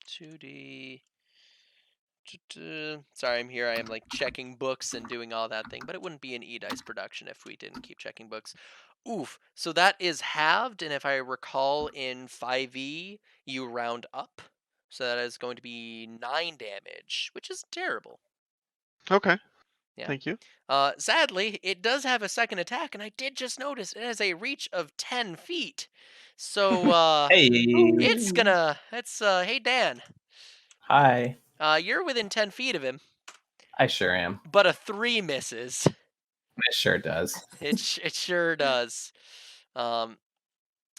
2d. Sorry, I'm here. I am like checking books and doing all that thing, but it wouldn't be an E-Dice production if we didn't keep checking books. Oof. So that is halved, and if I recall in 5e, you round up. So that is going to be 9 damage, which is terrible. Okay. Yeah. Thank you. Sadly, it does have a second attack, and I did just notice it has a reach of 10 feet. So Hey. it's gonna. Hey Dan. Hi. You're within 10 feet of him, I sure am. but a 3 misses. It sure does. It sure does.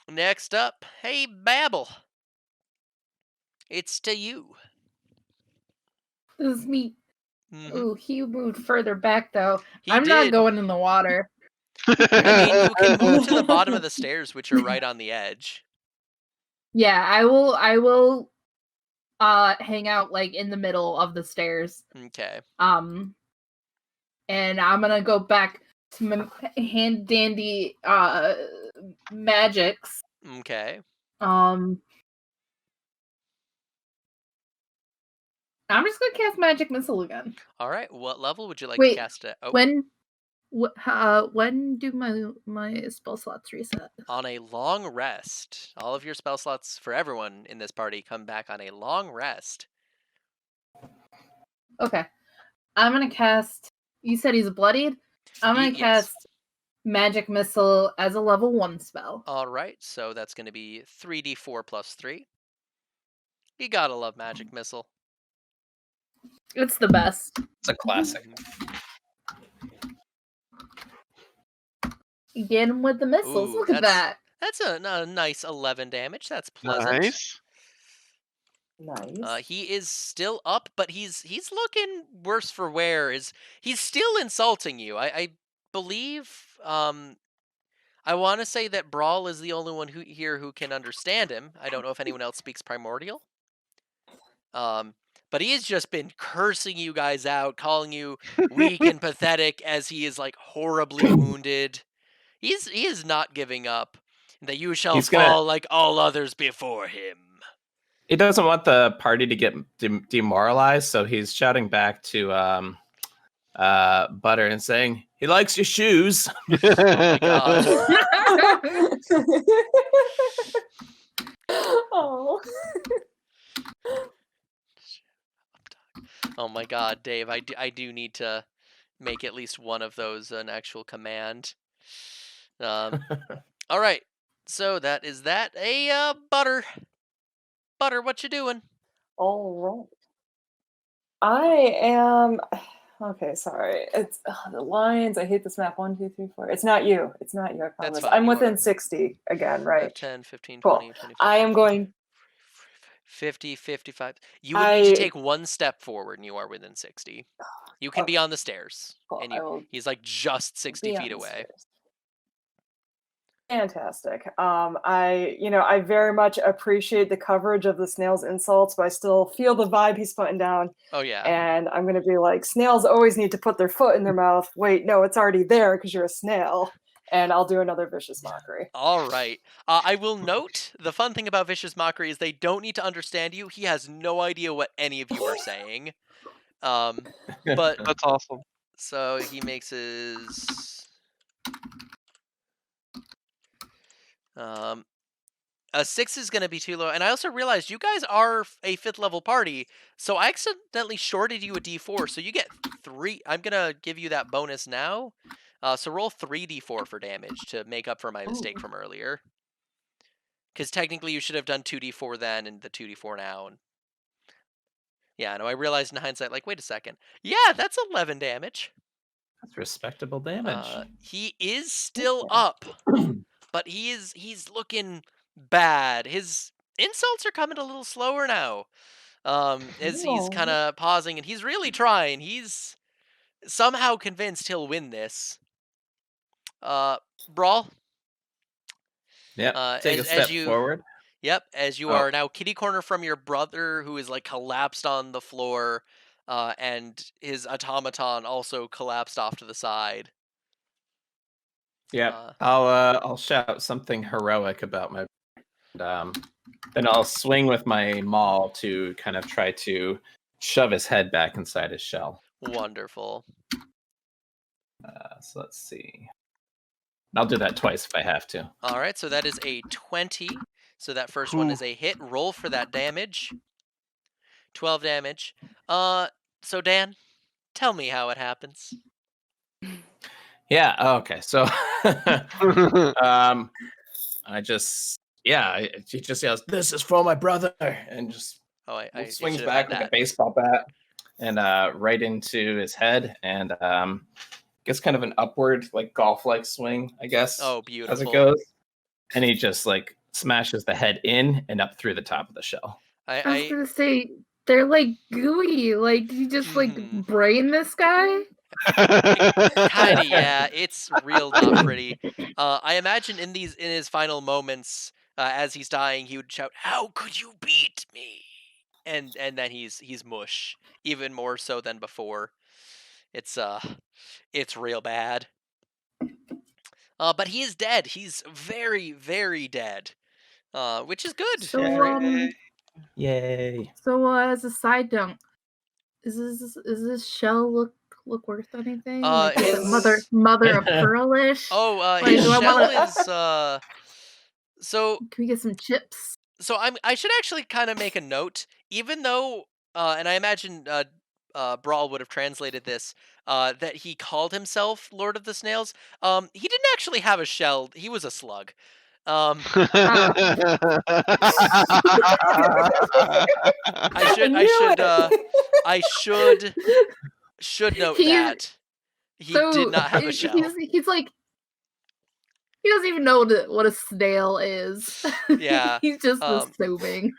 Next up, hey Babel. It's to you. This is me. Mhm. Ooh, he moved further back though. He I'm not did. going in the water. I mean, you can move to the bottom of the stairs, which are right on the edge. Yeah, I will hang out like in the middle of the stairs. Okay. And I'm gonna go back to my hand dandy magics. Okay. I'm just gonna cast magic missile again. All right. What level would you like Wait, to cast it? Oh, when do my spell slots reset? on a long rest. All of your spell slots for everyone in this party come back on a long rest. Okay. I'm gonna cast. You said he's bloodied? I'm gonna Yes. cast magic missile as a level 1 spell. All right. So that's going to be 3d4 plus 3. You gotta love magic missile. It's the best. It's a classic. Get him with the missiles. Ooh, Look at that. That's a nice 11 damage. That's pleasant. Nice. Nice. He is still up, but he's looking worse for wear. He's still insulting you? I believe. I want to say that Brawl is the only one here who can understand him. I don't know if anyone else speaks Primordial. But he has just been cursing you guys out, calling you weak and pathetic as he is like horribly wounded. He is not giving up. That you shall He's fall gonna- like all others before him. He doesn't want the party to get demoralized, so he's shouting back to Butter and saying, "He likes your shoes." Oh my god. Oh. Oh my god, Dave, I do need to make at least one of those an actual command. All right, so that is that. Hey, Butter, what you doing? All right. I am. Okay, sorry. It's the lines. I hate this map. 1, 2, 3, 4. It's not you. It's not you. I promise. fine, I'm you within are. 60 again, right? 10, 15, Cool. 20, 25. I am going. 50, 55. You would need to take one step forward, and you are within 60. You can be on the stairs, Cool. and he's like just 60 be on feet the away. stairs. Fantastic. I very much appreciate the coverage of the Snails insults, but I still feel the vibe he's putting down. Oh yeah. And I'm going to be like, snails always need to put their foot in their mouth. Wait, no, it's already there because you're a snail. And I'll do another vicious mockery. All right. I will note the fun thing about Vicious Mockery is they don't need to understand you. He has no idea what any of you are saying. But That's awesome. so he makes his a 6 is going to be too low. And I also realized you guys are a 5th level party, so I accidentally shorted you a d4, so you get 3. I'm going to give you that bonus now. So roll 3d4 for damage to make up for my mistake from earlier. Because technically you should have done 2d4 then and the 2d4 now. And yeah, no, I realized in hindsight, like, wait a second. Yeah, that's 11 damage. That's respectable damage. He is still up, but he's looking bad. His insults are coming a little slower now. As he's kind of pausing, and he's really trying. He's somehow convinced he'll win this. Brawl. Yeah. Take a step forward. Yep, as you are now kitty corner from your brother, who is like collapsed on the floor, and his automaton also collapsed off to the side. Yeah, I'll shout something heroic about my. Then I'll swing with my maul to kind of try to shove his head back inside his shell. Wonderful. So let's see. I'll do that twice if I have to. All right, so that is a 20. So that first one is a hit. Roll for that damage. 12 damage. So Dan, tell me how it happens. Yeah. Okay. So, I just, he just yells, "This is for my brother," and just swings back like a baseball bat and right into his head, and gets kind of an upward, like golf-like swing, I guess. Oh, beautiful. As it goes, and he just like smashes the head in and up through the top of the shell. I was gonna say they're like gooey. Like, did you just like brain this guy? Kinda, yeah. It's real not pretty. I imagine in his final moments, as he's dying, he would shout, "How could you beat me?" And then he's mush, even more so than before. It's real bad. But he is dead. He's very, very dead. Which is good. So Yay. So as a side note, is this shell look worth anything? Like, is it mother of pearlish? Oh, his shell is so can we get some chips? So I should actually kind of make a note, even though and I imagine Brawl would have translated this, that he called himself Lord of the Snails. He didn't actually have a shell. He was a slug. I should note that he did not have a shell. He's like, he doesn't even know what a snail is. Yeah, he's just assuming.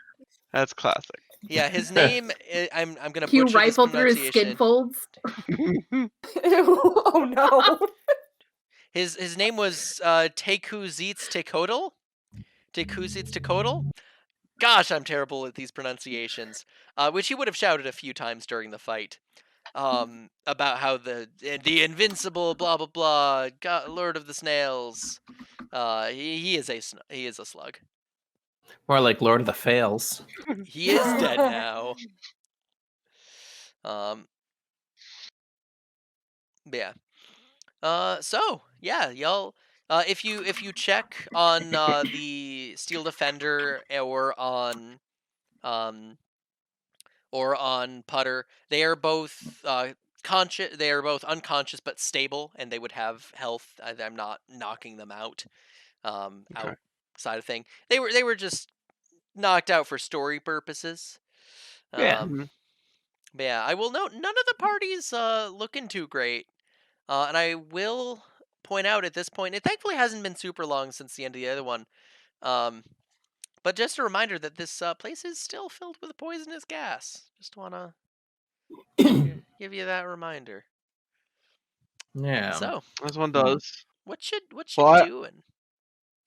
That's classic. Yeah, his name. I'm gonna. He rifled through his skin folds. Oh no. His name was Tekuzitz Tekotl. Tekuzitz Tekotl. Gosh, I'm terrible at these pronunciations. Which he would have shouted a few times during the fight. about how the invincible blah blah blah Lord of the Snails. He is a slug. More like Lord of the Fails. He is dead now. Yeah. So yeah, y'all. If you check on the Steel Defender or on Putter, they are both conscious. They are both unconscious but stable, and they would have health. I'm not knocking them out. Okay. Outside of thing, they were just knocked out for story purposes. Yeah. But yeah, I will note none of the parties looking too great. And I will point out at this point, it thankfully hasn't been super long since the end of the other one. But just a reminder that this place is still filled with poisonous gas. Just want to give you that reminder. Yeah. So, As one does. what you Well, doing?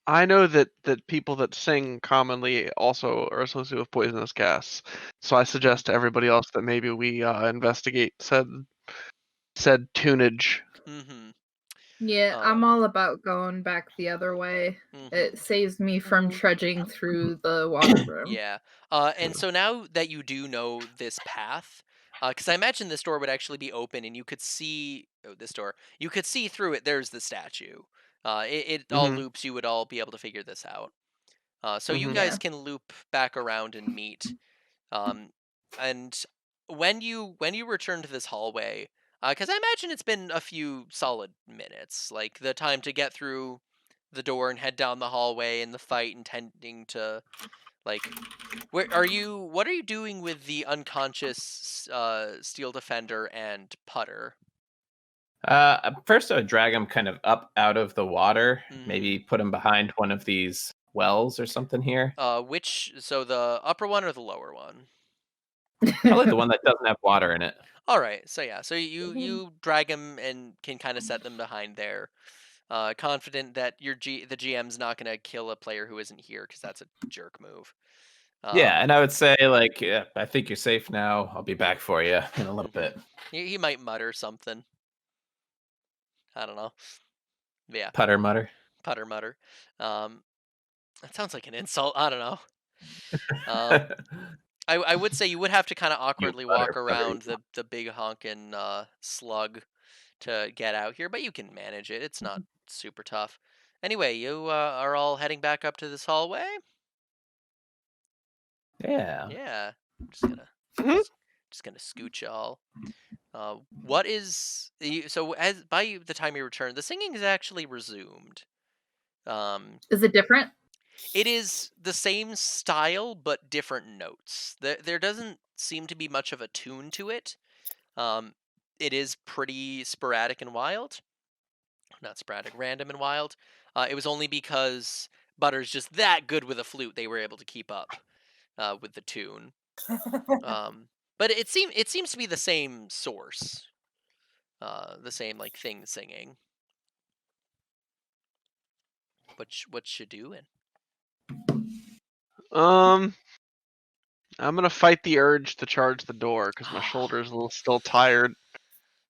I know that people that sing commonly also are associated with poisonous gas. So I suggest to everybody else that maybe we investigate said tunage. Mm-hmm. Yeah, I'm all about going back the other way. Mm-hmm. It saves me from trudging through the water room. Yeah. And so now that you do know this path, because I imagine this door would actually be open and you could see this door. You could see through it. There's the statue. It all loops. You would all be able to figure this out. So you guys can loop back around and meet. And when you return to this hallway, because I imagine it's been a few solid minutes, like the time to get through the door and head down the hallway and the fight intending to, like, what are you doing with the unconscious Steel Defender and Putter? First, I would drag him kind of up out of the water. Mhm. Maybe put him behind one of these wells or something here. So the upper one or the lower one? Probably the one that doesn't have water in it. All right, so yeah, so you drag them and can kind of set them behind there, confident that the GM's not gonna kill a player who isn't here because that's a jerk move. Yeah, and I would say like, yeah, I think you're safe now. I'll be back for you in a little bit. He might mutter something. I don't know. Yeah, Putter mutter. Putter mutter. That sounds like an insult. I don't know. I would say you would have to kind of awkwardly walk around the big honkin' slug to get out here, but you can manage it. It's not super tough. Anyway, you are all heading back up to this hallway. Yeah. Yeah, I'm just gonna scooch y'all. What is so as by the time you return, the singing is actually resumed. Is it different? It is the same style but different notes. There doesn't seem to be much of a tune to it. It is pretty sporadic and wild. Not sporadic, random and wild. It was only because Butter's just that good with a flute they were able to keep up with the tune. But it seems to be the same source, the same like thing singing. What you doing? I'm gonna fight the urge to charge the door because my shoulder's still tired.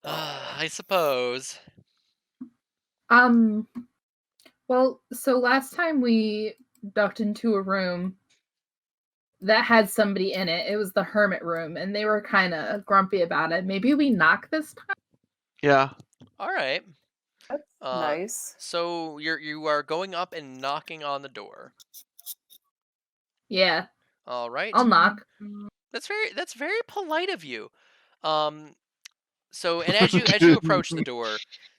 I suppose. Well, so last time we ducked into a room that had somebody in it. It was the Hermit Room, and they were kind of grumpy about it. Maybe we knock this time? Yeah. All right. That's nice. So you are going up and knocking on the door. Yeah. All right. I'll knock. That's very polite of you. So and as you approach the door,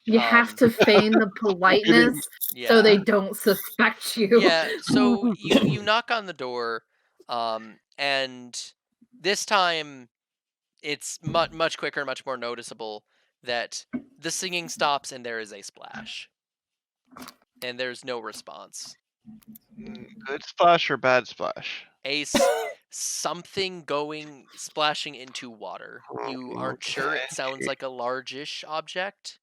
you have to feign the politeness so they don't suspect you. Yeah. So you knock on the door, and this time it's much quicker, much more noticeable that the singing stops and there is a splash, and there's no response. Good splash or bad splash? Something splashing into water. You aren't sure. It sounds like a largish object.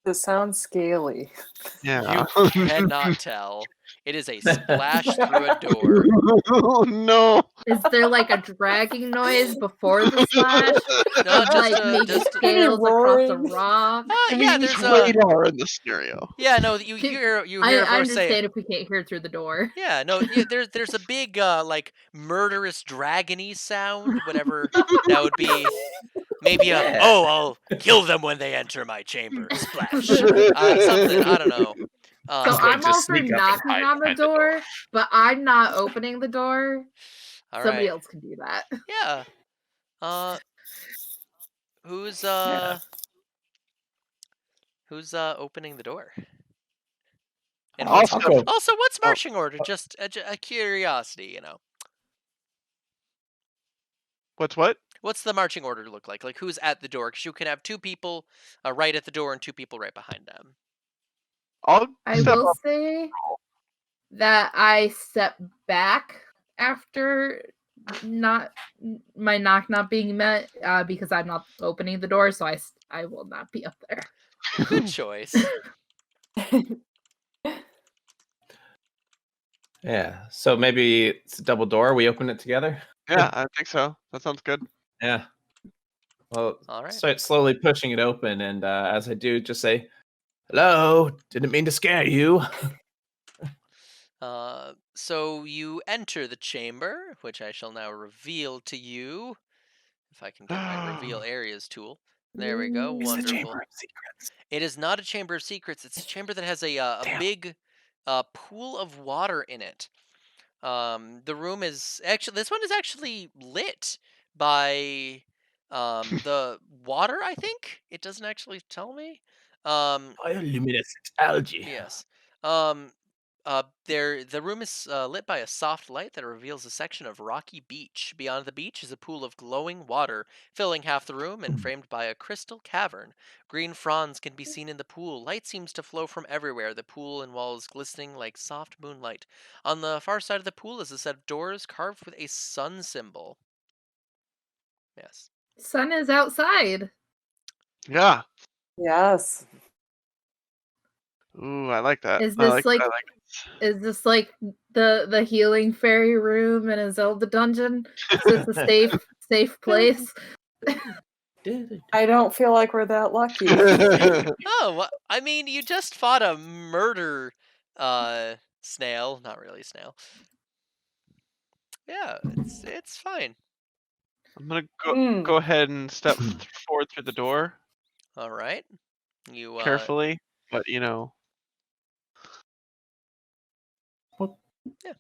This sounds scaly. Yeah. You cannot tell. It is a splash through a door. Oh no! Is there like a dragging noise before the splash? No, just Like maybe just scales across a roaring. rock? yeah. There's There's radar in the scenario. yeah. No, you hear a I voice say. understand if we can't hear through the door. Yeah, no, yeah, there's a big like murderous dragony sound, whatever that would be. Maybe Yeah. I'll kill them when they enter my chamber. Splash. Something, I don't know. So going I'm to all for sneak up and knocking hide on the behind the door. door, but I'm not opening the door. All Somebody right. else can do that. Yeah. Who's Yeah. opening the door? And I'll what's I'll go. also what's marching order? Just a curiosity, you know. What? What's the marching order look like? Like who's at the door? Because you can have two people right at the door and two people right behind them. I'll I step will up. say that I step back after my knock not being met because I'm not opening the door, so I will not be up there. Good choice. Yeah. So maybe it's a double door. We open it together. Yeah, I think so. That sounds good. Yeah. Well, All right. start slowly pushing it open, and as I do, just say, "Hello, didn't mean to scare you." So you enter the chamber, which I shall now reveal to you. If I can get my reveal areas tool. There we go. It's the Wonderful. Chamber of Secrets. It is not a chamber of secrets. It's a chamber that has a Damn. big pool of water in it. The room is actually this one is actually lit by the water. I think it doesn't actually tell me. Bioluminescent algae. Yes. The room is lit by a soft light that reveals a section of rocky beach. Beyond the beach is a pool of glowing water, filling half the room and framed by a crystal cavern. Green fronds can be seen in the pool. Light seems to flow from everywhere, the pool and walls glistening like soft moonlight. On the far side of the pool is a set of doors carved with a sun symbol. Yes. Sun is outside. Yeah. Yes. Ooh, I like that. Is I this like like is this like the healing fairy room in a Zelda dungeon? Is this a safe place? I don't feel like we're that lucky. that. Oh, well, I mean, you just fought a murder snail. Not really a snail. Yeah, it's fine. I'm gonna go ahead and step forward through the door All right. You carefully, but you know. Yeah.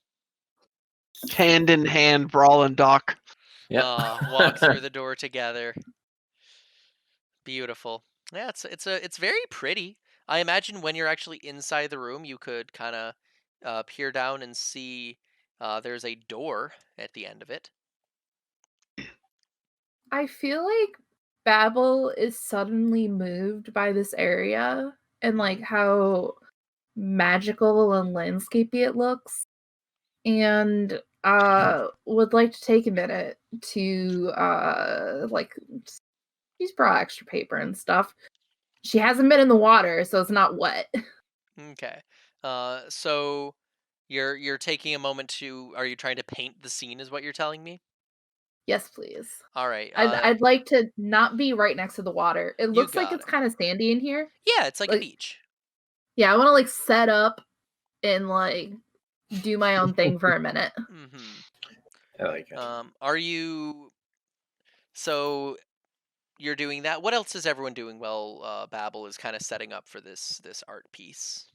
Hand in hand, Brawl and Doc. walk through the door together. Beautiful. Yeah, it's very pretty. I imagine when you're actually inside the room, you could kind of peer down and see there's a door at the end of it. I feel like Babel is suddenly moved by this area and like how magical and landscapey it looks, and would like to take a minute to like she's brought extra paper and stuff. She hasn't been in the water, so it's not wet. Okay. So you're taking a moment to. Are you trying to paint the scene? Is what you're telling me? Yes, please. All right. I'd like to not be right next to the water. It looks like got it's it. kind of sandy in here. Yeah, it's like a Like- beach. Yeah, I want to like set up and like do my own thing for a minute. Mm-hmm. I like it. Are you? So you're doing that. What else is everyone doing while Babel is kind of setting up for this art piece?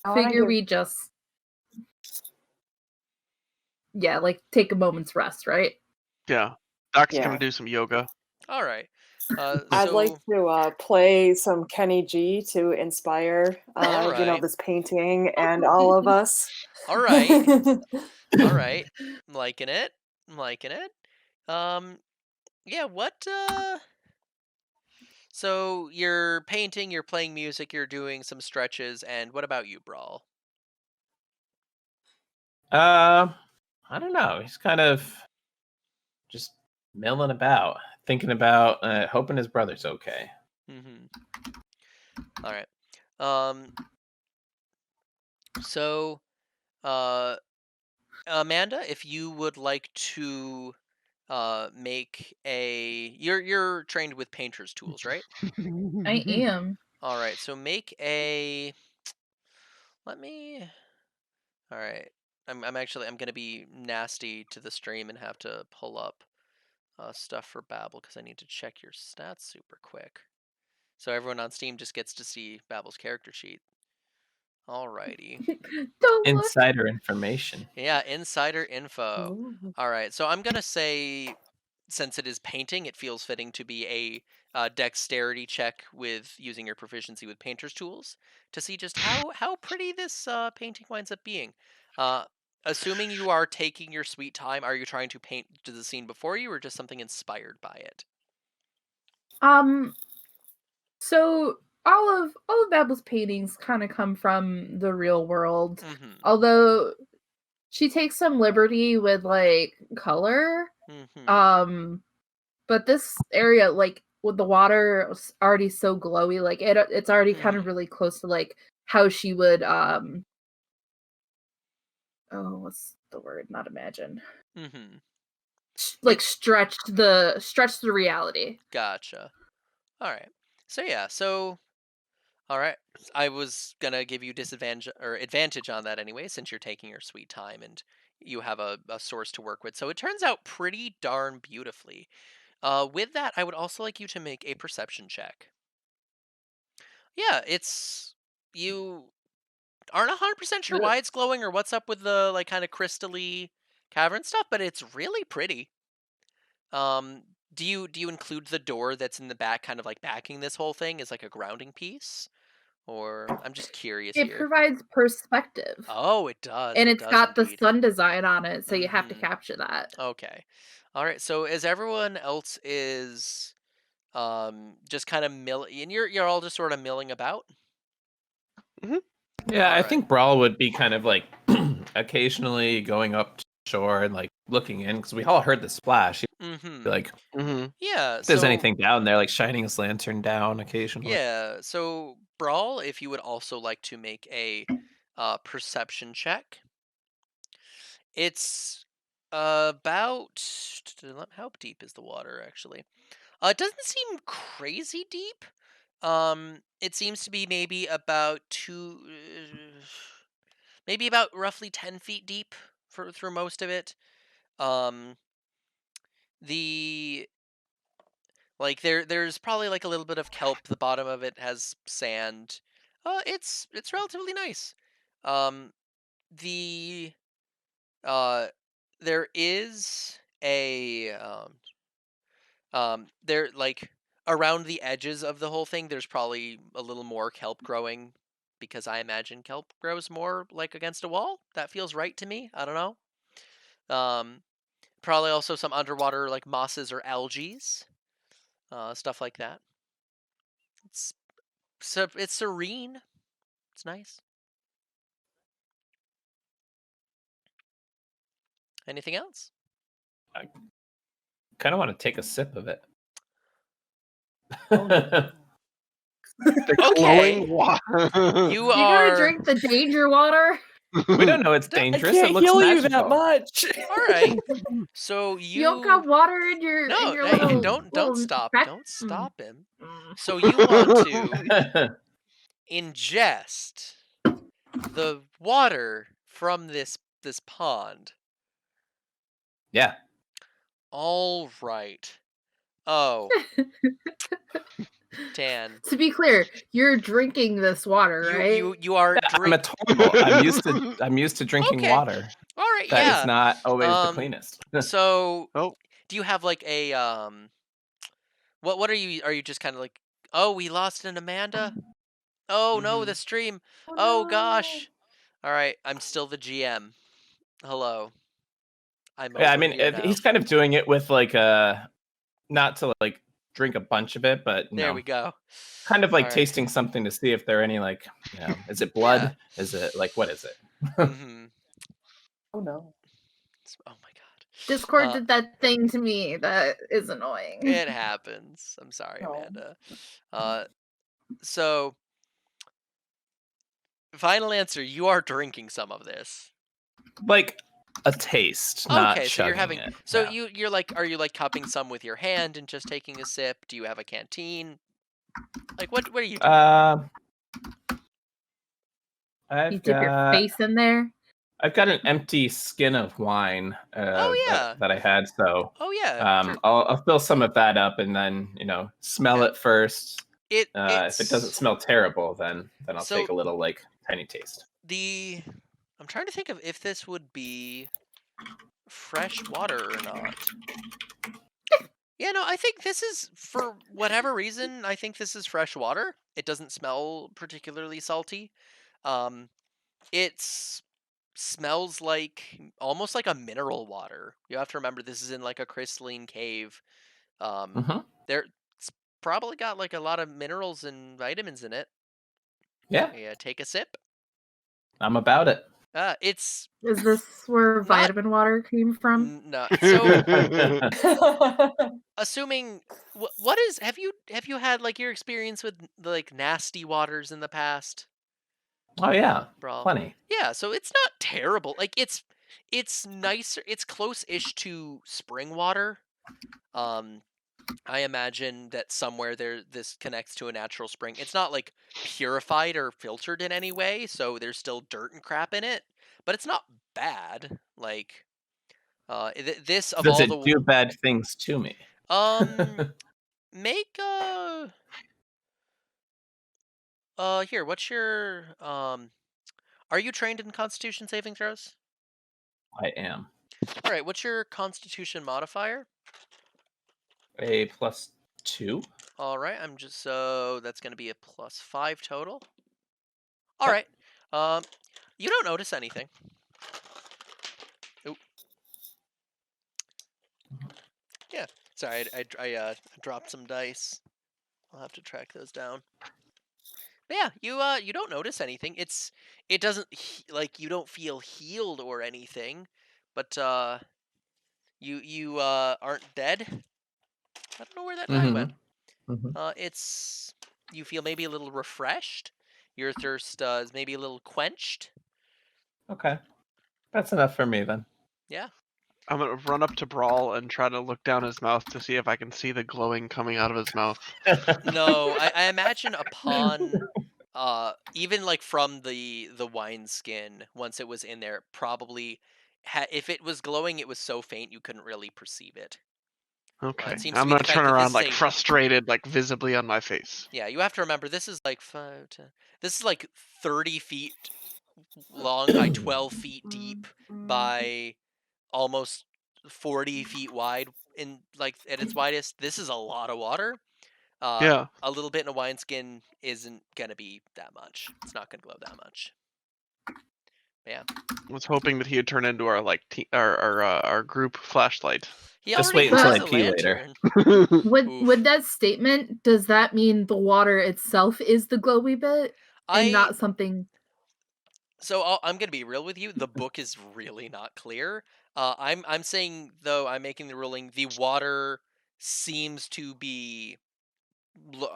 I wanna Figure give- we just like take a moment's rest, right? Yeah. Doc's Yeah. gonna do some yoga. All right. I'd like to play some Kenny G to inspire, All right. this painting and all of us. All right. All right. I'm liking it. Yeah. What? So you're painting. You're playing music. You're doing some stretches. And what about you, Brawl? I don't know. He's kind of just milling about, thinking about, hoping his brother's okay. Mm-hmm. All right. So, uh, Amanda, if you would like to make a you're trained with painter's tools, right? I am. All right, so make a let me all right. I'm gonna be nasty to the stream and have to pull up stuff for Babel because I need to check your stats super quick. So everyone on Steam just gets to see Babel's character sheet. Alrighty. Don't look. Insider information. Yeah, insider info. Ooh. All right, so I'm gonna say, since it is painting, it feels fitting to be a dexterity check with using your proficiency with painter's tools to see just how pretty this painting winds up being. Uh, assuming you are taking your sweet time, are you trying to paint to the scene before you, or just something inspired by it? So all of Babel's paintings kind of come from the real world. Mm-hmm. Although she takes some liberty with like color. Mm-hmm. But this area, like with the water already so glowy, like it's already kind of really close to like how she would what's the word? Not imagine. Mm-hmm. Like stretch the reality. Gotcha. All right. So yeah. So all right. I was gonna give you disadvantage or advantage on that anyway, since you're taking your sweet time and you have a source to work with. So it turns out pretty darn beautifully. With that, I would also like you to make a perception check. Yeah, it's you aren't 100% sure why it's glowing or what's up with the like kind of crystally cavern stuff, but it's really pretty. Do you include the door that's in the back, kind of like backing this whole thing, as like a grounding piece, or I'm just curious It here. provides perspective. Oh, it does. And it it's does got the indeed. sun design on it, so you have to Mhm. capture that. Okay. All right. So as everyone else is just kind of and you're all just sort of milling about. Yeah, All I right. think Brawl would be kind of like occasionally going up to shore and like looking in because we all heard the splash. He'd Mm-hmm. be like, Yeah. if there's So anything down there, like shining his lantern down occasionally. yeah. So Brawl, if you would also like to make a perception check, it's about how deep is the water actually? It doesn't seem crazy deep. It seems to be maybe about maybe about roughly 10 feet deep through most of it. The there's probably like a little bit of kelp. The bottom of it has sand. It's relatively nice. Um, the uh, there is a there like around the edges of the whole thing. There's probably a little more kelp growing because I imagine kelp grows more like against a wall. That feels right to me. I don't know. Probably also some underwater like mosses or algaes, stuff like that. It's it's serene. It's nice. Anything else? I kind of want to take a sip of it. Oh, no. The Okay. glowing water. You You're are gonna drink the danger water? We don't know it's I dangerous. It can't looks heal you magical. that much. all right. So You don't got water in your no, little don't little stop. peck? Don't stop him. Mm. So you want to ingest the water from this pond. Yeah. All right. Oh, Dan. To be clear, you're drinking this water, right? You are Yeah, I'm a turtle. I'm used to drinking Okay. water. All right, That yeah. is not always the cleanest. So, Oh. do you have like a what are you just kind of like, "Oh, we lost an Amanda? Oh no, the stream. Oh gosh." All right, I'm still the GM. Hello. I'm Yeah, I over mean, here now. he's kind of doing it with like not to like drink a bunch of it, but There we go. kind of like All right. tasting something to see if there are any like, is it blood? Yeah. Is it like what is it? Mm-hmm. Oh no. Oh my god. Discord did that thing to me that is annoying. It happens. I'm sorry, No. Amanda. So Final answer, you are drinking some of this. Like a taste, not Okay, so you're chugging having it. so Yeah. you're like, are you like cupping some with your hand and just taking a sip? Do you have a canteen? Like what are you doing? I've You dip your got face in there. I've got an empty skin of wine Oh yeah. that I had, so Oh yeah. Sure. I'll fill some of that up and then smell Yeah. it first. If it doesn't It's smell terrible, then I'll so take a little like tiny taste. I'm trying to think of if this would be fresh water or not. Yeah, no, I think this is, for whatever reason, I think this is fresh water. It doesn't smell particularly salty. It smells like almost like a mineral water. You have to remember this is in like a crystalline cave. Mhm. There's probably got like a lot of minerals and vitamins in it. Yeah, Yeah, take a sip. I'm about it. It's Is this where Not- vitamin water came from? no. So assuming what is have you had like your experience with like nasty waters in the past? Oh yeah, Brawl. plenty. Yeah, so it's not terrible. Like it's nicer. It's close-ish to spring water. I imagine that somewhere this connects to a natural spring. It's not like purified or filtered in any way, so there's still dirt and crap in it, but it's not bad. Like this of Does all it the do bad things to me? make here, what's your are you trained in constitution saving throws? I am. All right, what's your constitution modifier? A +2. All right, I'm just so that's going to be a +5 total. All Okay. right. You don't notice anything. Oop. Yeah. Sorry, I dropped some dice. I'll have to track those down. But yeah, you don't notice anything. It doesn't like you don't feel healed or anything, but you aren't dead. I don't know where that die went. Mhm. It's you feel maybe a little refreshed. Your thirst is maybe a little quenched. Okay, that's enough for me then. Yeah. I'm gonna run up to Brawl and try to look down his mouth to see if I can see the glowing coming out of his mouth. No, I imagine upon even like from the wine skin, once it was in there, probably if it was glowing, it was so faint you couldn't really perceive it. Okay, It seems to I'm be gonna the fact turn that around this like is a frustrated, like visibly on my face. yeah. You have to remember this is like 30 feet long by 12 feet deep by almost 40 feet wide in like at its widest. This is a lot of water. Yeah. A little bit in a wineskin isn't gonna be that much. It's not gonna glow that much. Yeah. I was hoping that he would turn into our like our group flashlight. He Just already wait until has I a pee later. lantern. With that statement, does that mean the water itself is the glowy bit and not something? So I'm gonna be real with you. The book is really not clear. I'm saying though I'm making the ruling. The water seems to be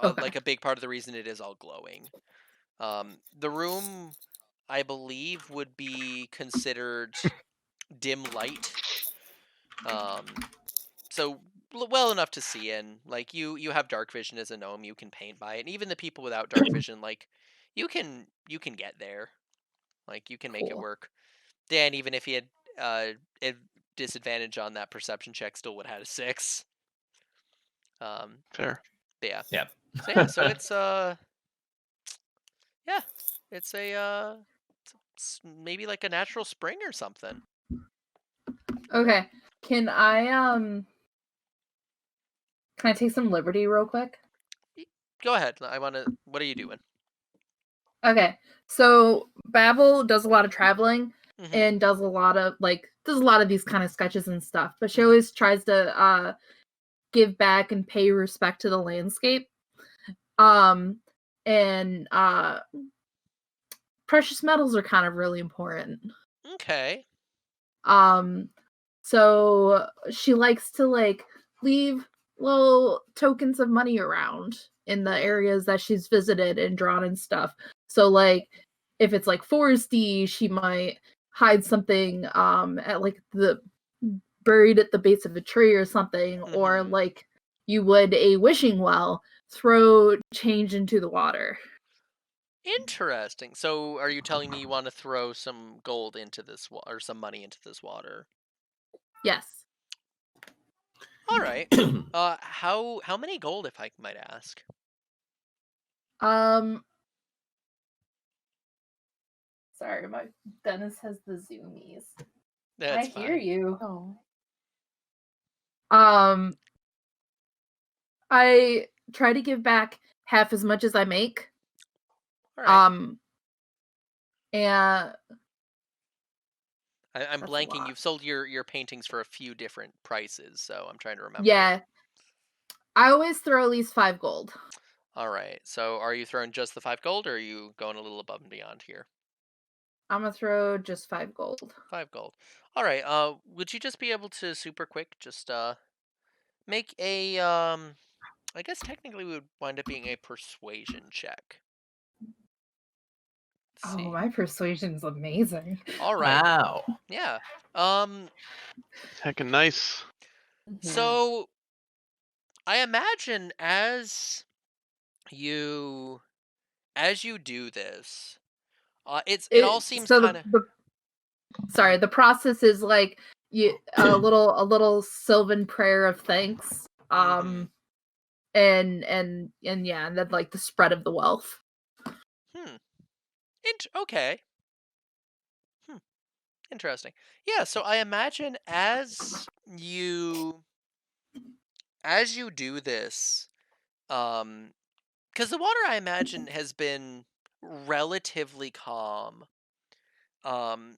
Okay. like a big part of the reason it is all glowing. The room, I believe, would be considered dim light. So well enough to see in. Like you have dark vision as a gnome. You can paint by it, and even the people without dark vision, like you can get there. Like you can make it Cool. work. Dan, even if he had a disadvantage on that perception check, still would have had a 6. Fair. But yeah. Yep. So yeah, so it's yeah, it's it's maybe like a natural spring or something. Okay. Can I take some liberty real quick? Go ahead. What are you doing? Okay. So Babel does a lot of traveling Mhm. and does a lot of these kind of sketches and stuff, but she always tries to give back and pay respect to the landscape. And precious metals are kind of really important. Okay. So she likes to like leave little tokens of money around in the areas that she's visited and drawn and stuff. So like if it's like foresty, she might hide something at like the buried at the base of a tree or something, or Mhm. like you would a wishing well, throw change into the water. Interesting. So, are you telling me you want to throw some gold into this or some money into this water? Yes. All right. How many gold, if I might ask? Um Sorry, my Dennis has the zoomies. That's I hear fine. you. Oh. I try to give back half as much as I make. All right. And I'm that's a blanking. lot. You've sold your paintings for a few different prices, so I'm trying to remember. Yeah. I always throw at least 5 gold. All right. So, are you throwing just the 5 gold, or are you going a little above and beyond here? I'm gonna throw just 5 gold. 5 gold. All right. Would you just be able to super quick just make a I guess technically we would wind up being a persuasion check. Let's Oh, see. my persuasion's amazing. All right. Wow. Yeah. Heckin' nice. So I imagine as you do this, it all seems So kind of sorry, the process is like a little sylvan prayer of thanks. Mhm. And yeah, and then like the spread of the wealth. Okay. Interesting. Yeah, so I imagine as you do this, because the water I imagine has been relatively calm. Um,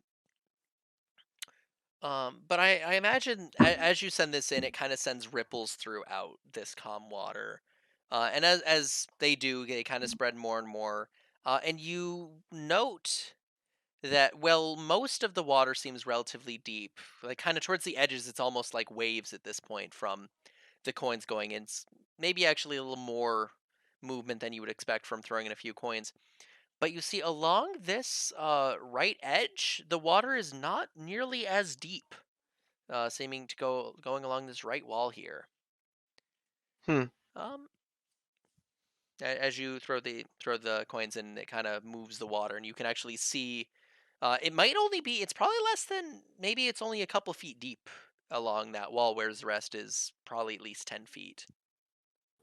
but I imagine as you send this in, it kind of sends ripples throughout this calm water, and as they do, they kind of spread more and more. And you note that most of the water seems relatively deep, like kind of towards the edges. It's almost like waves at this point from the coins going in. Maybe actually a little more movement than you would expect from throwing in a few coins. But you see, along this right edge, the water is not nearly as deep, seeming to going along this right wall here. Hmm. Um, as you throw the coins in, it kind of moves the water, and you can actually see. It might only be. It's probably less than. Maybe it's only a couple feet deep along that wall, whereas the rest is probably at least 10 feet.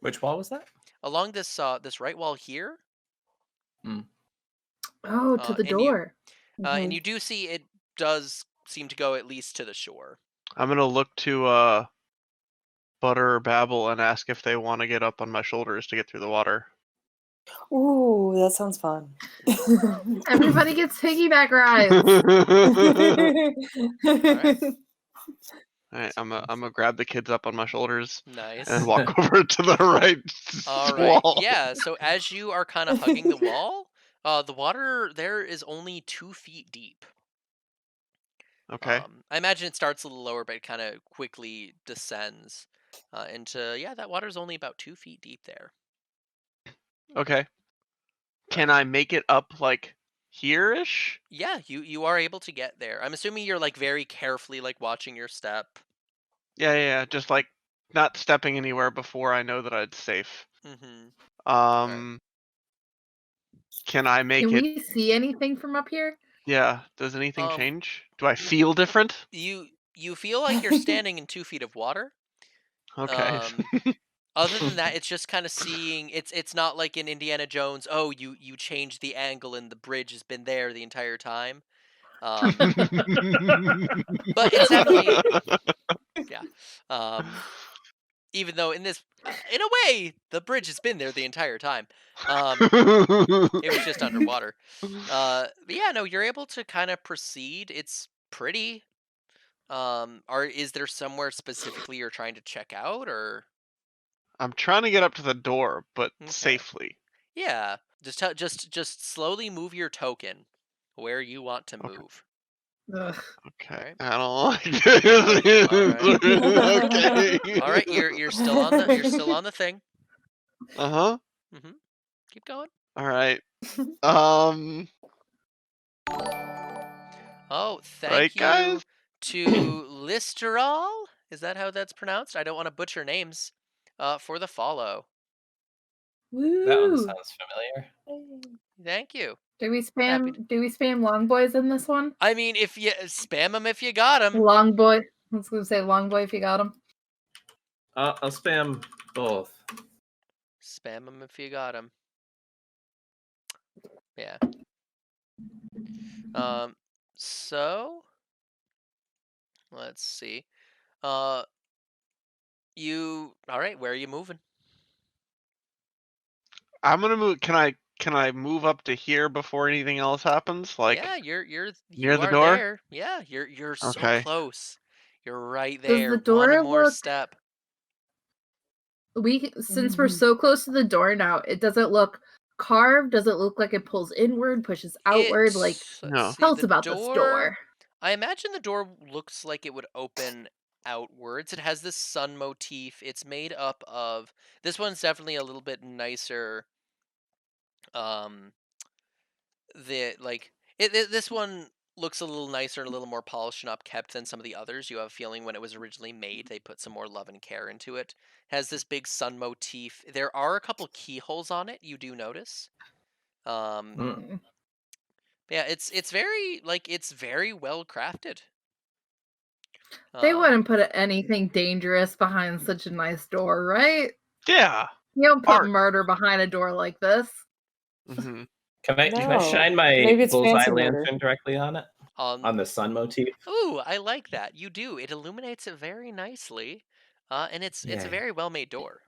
Which wall was that? Along this this right wall here. Oh, to the door. And you do see it does seem to go at least to the shore. I'm gonna look to Butter or Babble and ask if they want to get up on my shoulders to get through the water. Ooh, that sounds fun. Everybody gets piggyback rides. Alright, I'm gonna grab the kids up on my shoulders Nice. and walk over to the right All right. wall. Yeah. So as you are kind of hugging the wall, the water there is only 2 feet deep. Okay. I imagine it starts a little lower, but it kind of quickly descends into that water is only about 2 feet deep there. Okay. Can I make it up like here-ish? Yeah, you are able to get there. I'm assuming you're like very carefully like watching your step. Yeah. Just like not stepping anywhere before I know that it's safe. Mm-hmm. Can I make Can it? we see anything from up here? Yeah. Does anything change? Do I feel different? You feel like you're standing in 2 feet of water. Okay. Other than that, it's just kind of seeing. It's not like in Indiana Jones. Oh, you changed the angle and the bridge has been there the entire time. But it's definitely even though in a way, the bridge has been there the entire time. It was just underwater. But yeah, no, you're able to kind of proceed. It's pretty. Is there somewhere specifically you're trying to check out, or? I'm trying to get up to the door, but Okay. safely. Yeah, just slowly move your token where you want to move. Ugh. Okay. Right. I don't like this. Okay. All right, you're still on the thing. Uh-huh. Mm-hmm. Keep going. All right. Oh, thank Right, you guys? to Listerol. Is that how that's pronounced? I don't want to butcher names. For the follow. That one Woo! sounds familiar. Thank you. Do we Happy spam? Do we spam long boys in this one? I mean, if you spam them, if you got them. Long boy. I was gonna say long boy if you got him. I'll spam both. Spam them if you got them. Yeah. So let's see. You all right? Where are you moving? I'm gonna move. Can I move up to here before anything else happens? Like Yeah, you near the are door? there. Yeah, you're so Okay. close. You're right Does there. the One door more look? step. Since we're so close to the door now, it doesn't look carved. Does it look like it pulls inward, pushes outward? Like, Let's No. see, tell us the about this door. I imagine the door looks like it would open outwards. It has this sun motif. It's made up of this one's definitely a little bit nicer. This one looks a little nicer and a little more polished and upkept than some of the others. You have a feeling when it was originally made, they put some more love and care into it. Has this big sun motif. There are a couple keyholes on it. You do notice. Mm. Yeah, it's very it's very well crafted. They wouldn't put anything dangerous behind such a nice door, right? Yeah. You don't put Art. murder behind a door like this. hmm Can I No. shine my Maybe it's bullseye fancy murder. lantern directly on it? On the sun motif? Ooh, I like that. You do. It illuminates it very nicely, and it's a Yay. very well made door.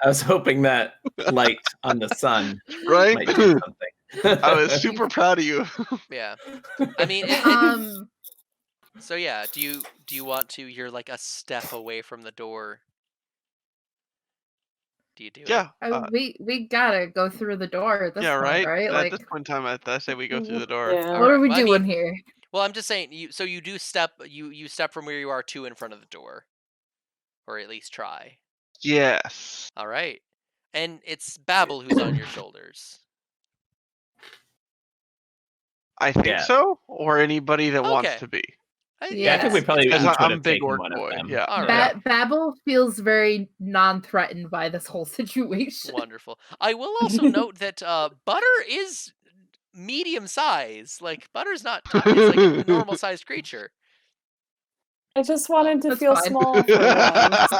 I was hoping that light on the sun Right? might do something. I was super proud of you. Yeah, I mean, so yeah. Do you want to? You're like a step away from the door. Do you do it? Yeah. We gotta go through the door at this Yeah. point, Right. right? At Like, this point in time, I say we go through the door. Yeah. All what right, are we well, I doing mean- here? Well, I'm just saying. You do step. You step from where you are to in front of the door, or at least try. Yes. All right, and it's Babel who's on your shoulders. I think Yeah. so, or anybody that wants Okay. to be. Yeah, I think we Yes. probably Because each would I'm have big taken orc one boy. of them. Yeah. All yeah. right. Babel feels very non-threatened by this whole situation. Wonderful. I will also note that Butter is medium size. Like Butter's not. It's like a normal sized creature. I just wanted to That's feel fine. small for once.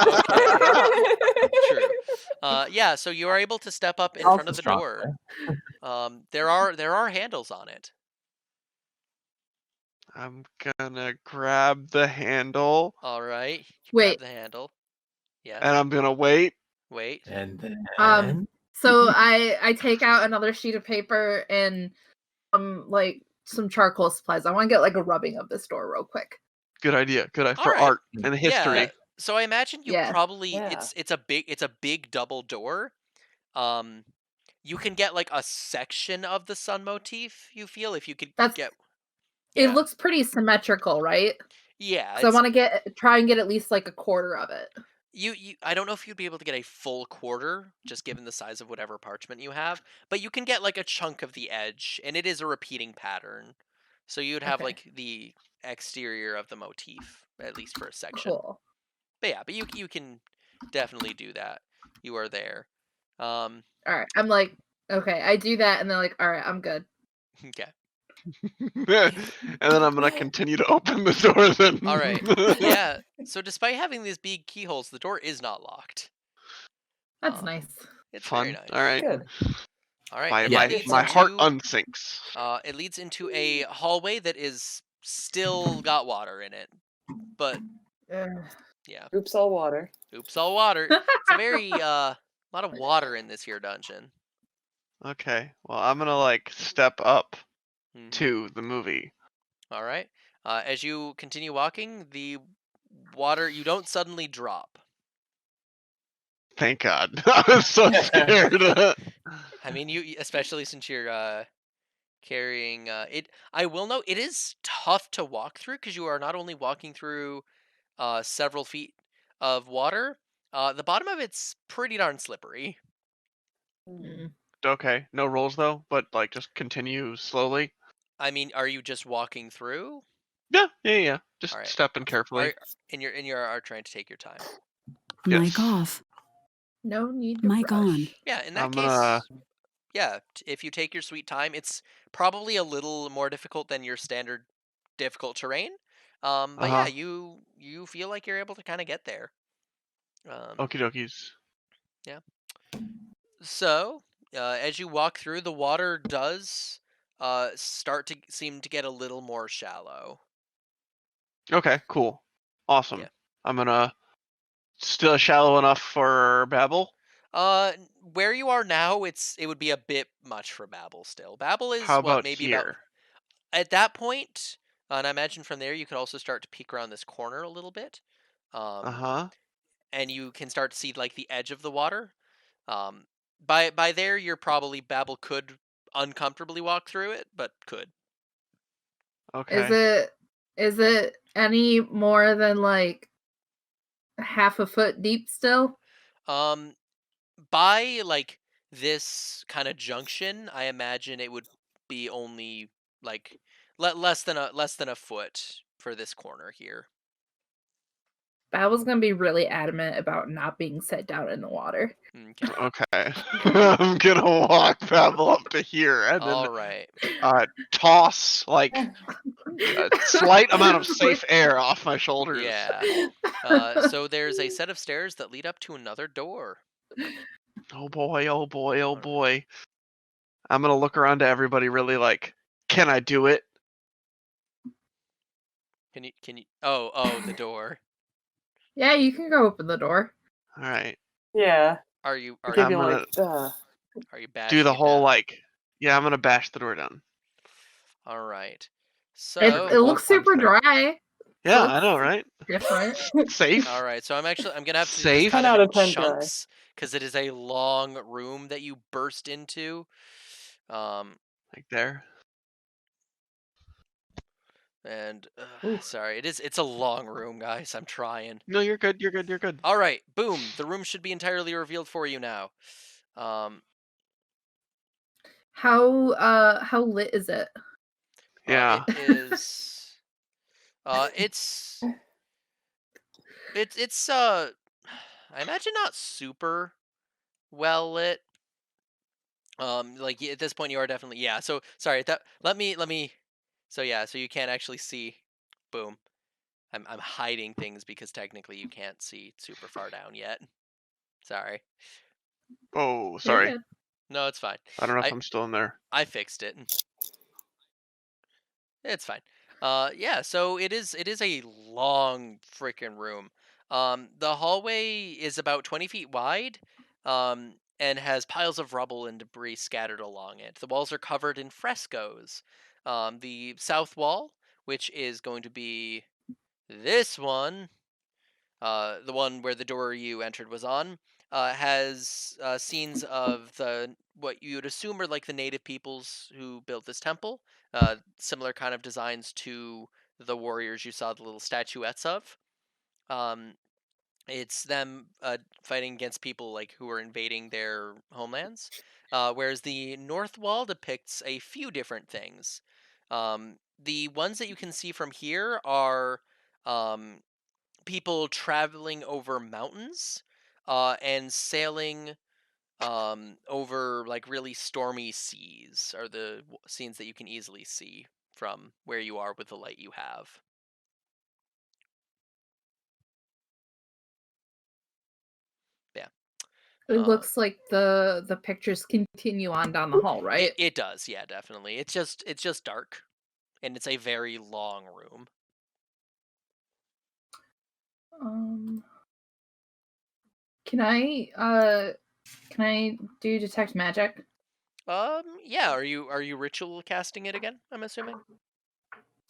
True. Yeah. So you are able to step up in Also front of the stronger. door. There are handles on it. I'm gonna grab the handle All right. You Wait. grab the handle. Yes. and I'm gonna wait. Wait. And then So I take out another sheet of paper and like some charcoal supplies. I want to get like a rubbing of this door real quick. Good idea. Good idea All for right. art and history. Yeah. So I imagine you Yeah. probably Yeah. it's a big double door. You can get like a section of the sun motif. You feel if you could That's- get. It Yeah. looks pretty symmetrical, right? Yeah. So I want to try and get at least like a quarter of it. I don't know if you'd be able to get a full quarter, just given the size of whatever parchment you have, but you can get like a chunk of the edge, and it is a repeating pattern. So you'd have Okay. like the exterior of the motif, at least for a section. Cool. But yeah, but you can definitely do that. You are there. All right. I'm like, okay, I do that, and they're like, all right, I'm good. Okay. And then I'm gonna continue to open the door then. All right. Yeah. So despite having these big keyholes, the door is not locked. That's nice. It's Fun. very nice. All right. Good. All right. My and Yeah, it leads my heart into- unsinks. It leads into a hallway that is still got water in it, but yeah, Oops, all water. oops, all water. It's a very lot of water in this here dungeon. Okay. Well, I'm gonna like step up Mhm. to the movie. All right. As you continue walking, the water you don't suddenly drop. Thank God. I was so scared. I mean, you especially since you're carrying it. I will note it is tough to walk through because you are not only walking through several feet of water. The bottom of it's pretty darn slippery. Mm. Okay, no rolls though, but like just continue slowly. I mean, are you just walking through? Yeah. Just All right. stepping carefully. And you are trying to take your time. Mic Yes. off. No need to Mic rush. on. Yeah, in that I'm case, gonna. yeah, if you take your sweet time, it's probably a little more difficult than your standard difficult terrain. But yeah, you feel like you're able to kind of get there. Okie dokies. Yeah. So, as you walk through, the water does start to seem to get a little more shallow. Okay, cool. Awesome. Yeah. I'm gonna still shallow enough for Babel. Where you are now, it would be a bit much for Babel still. Babel is How what, about maybe about here? at that point, and I imagine from there you could also start to peek around this corner a little bit. Uh-huh. And you can start to see like the edge of the water. By there you're probably Babel could uncomfortably walk through it, but could. Okay. Is it any more than like half a foot deep still? Um by like this kind of junction, I imagine it would be only like less than a foot for this corner here. Babel's gonna be really adamant about not being set down in the water. Okay. Okay. I'm gonna walk Babel up to here and then All right. toss like a slight amount of safe air off my shoulders. Yeah. So there's a set of stairs that lead up to another door. Oh boy, oh boy, oh boy. I'm gonna look around to everybody really like, can I do it? Can you oh the door. Yeah, you can go open the door. Alright. Yeah. Are you Give you gonna like are you bashing do the it whole down? like, yeah, I'm gonna bash the door down. All right. It So looks super dry. Yeah, So I know, right? different. Safe. all right, so I'm gonna have to do Safe. this kind 10 of out in of 10 dry. chunks because it is a long room that you burst into. Like there. And sorry, it's a long room, guys. I'm trying. No, you're good, you're good, you're good. All right, boom. The room should be entirely revealed for you now. How lit is it? Yeah. It is. It's I imagine not super well lit. Like at this point you are definitely, yeah. So sorry, that let me. So yeah, so you can't actually see. Boom. I'm hiding things because technically you can't see super far down yet. Sorry. Oh, You're sorry. good. No, it's fine. I don't know if I'm still in there. I fixed it. It's fine. Yeah, so it is a long freaking room. The hallway is about 20 feet wide, and has piles of rubble and debris scattered along it. The walls are covered in frescoes. The south wall, which is going to be this one, the one where the door you entered was on, has scenes of the what you would assume are like the native peoples who built this temple. Similar kind of designs to the warriors you saw the little statuettes of. Um, it's them fighting against people like who are invading their homelands. Whereas the north wall depicts a few different things. The ones that you can see from here are um, people traveling over mountains and sailing over like really stormy seas are the scenes that you can easily see from where you are with the light you have. Yeah. It looks like the pictures continue on down the hall, right? It does, yeah, definitely. It's just dark, and it's a very long room. Can I do detect magic? Yeah. Are you ritual casting it again? I'm assuming.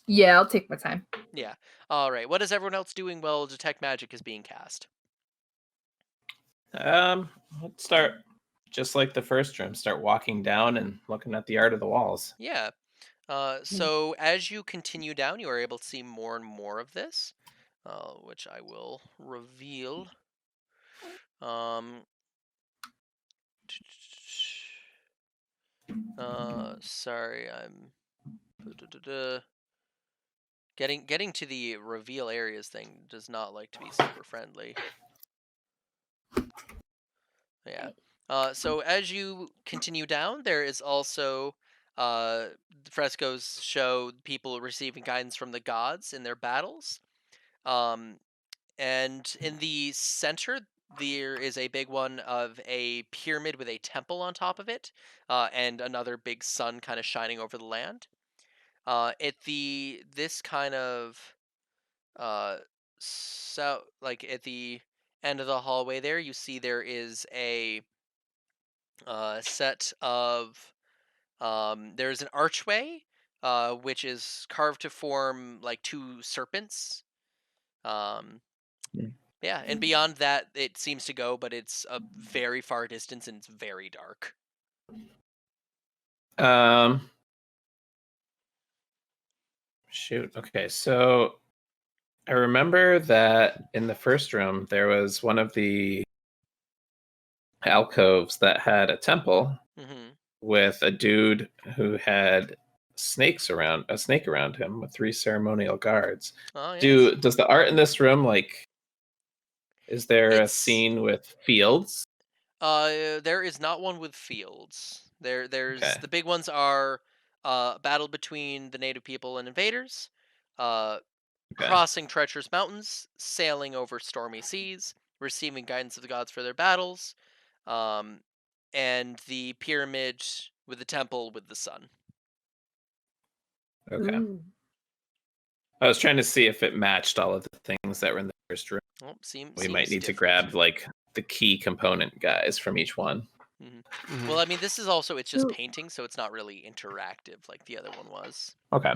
Yeah, I'll take my time. Yeah. All right. What is everyone else doing while detect magic is being cast? Let's start just like the first room. Start walking down and looking at the art of the walls. Yeah. So as you continue down, you are able to see more and more of this, which I will reveal. Sorry, I'm getting to the reveal areas thing does not like to be super friendly. Yeah. So as you continue down, there is also the frescoes show people receiving guidance from the gods in their battles. Um, and in the center, there is a big one of a pyramid with a temple on top of it, and another big sun kind of shining over the land. At this kind of so like at the end of the hallway there, you see there is a set of there's an archway, which is carved to form like two serpents. Um, Hmm. yeah, and beyond that, it seems to go, but it's a very far distance and it's very dark. Shoot. Okay, so I remember that in the first room there was one of the alcoves that had a temple Hmm. with a dude who had a snake around him with 3 ceremonial guards. Oh yes. Does the art in this room, like, is there a It's scene with fields? there is not one with fields. There's Okay. the big ones are battle between the native people and invaders, uh, Okay. crossing treacherous mountains, sailing over stormy seas, receiving guidance of the gods for their battles, and the pyramid with the temple with the sun. Okay. Ooh. I was trying to see if it matched all of the things that were in the first room. Well, We seems might need to different. grab like the key component guys from each one. Mhm. Well, I mean, this is also it's just Ooh. painting, so it's not really interactive like the other one was. Okay.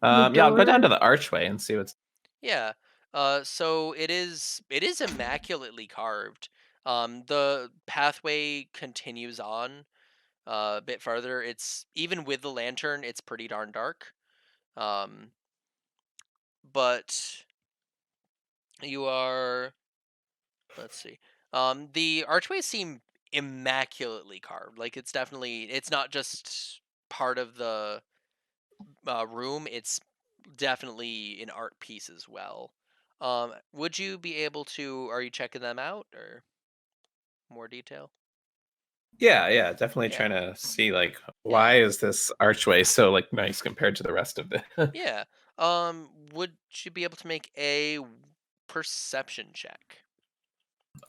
The Yeah, I'll go down to door. the archway and see what's. Yeah. So it is immaculately carved. The pathway continues on a bit farther. It's even with the lantern, it's pretty darn dark. Um, but you are let's see. The archways seem immaculately carved. Like it's not just part of the room. It's definitely an art piece as well. Would you be able to? Are you checking them out or more detail? Yeah, definitely Yeah, trying to see like yeah, why is this archway so like nice compared to the rest of it. yeah. Would you be able to make a perception check?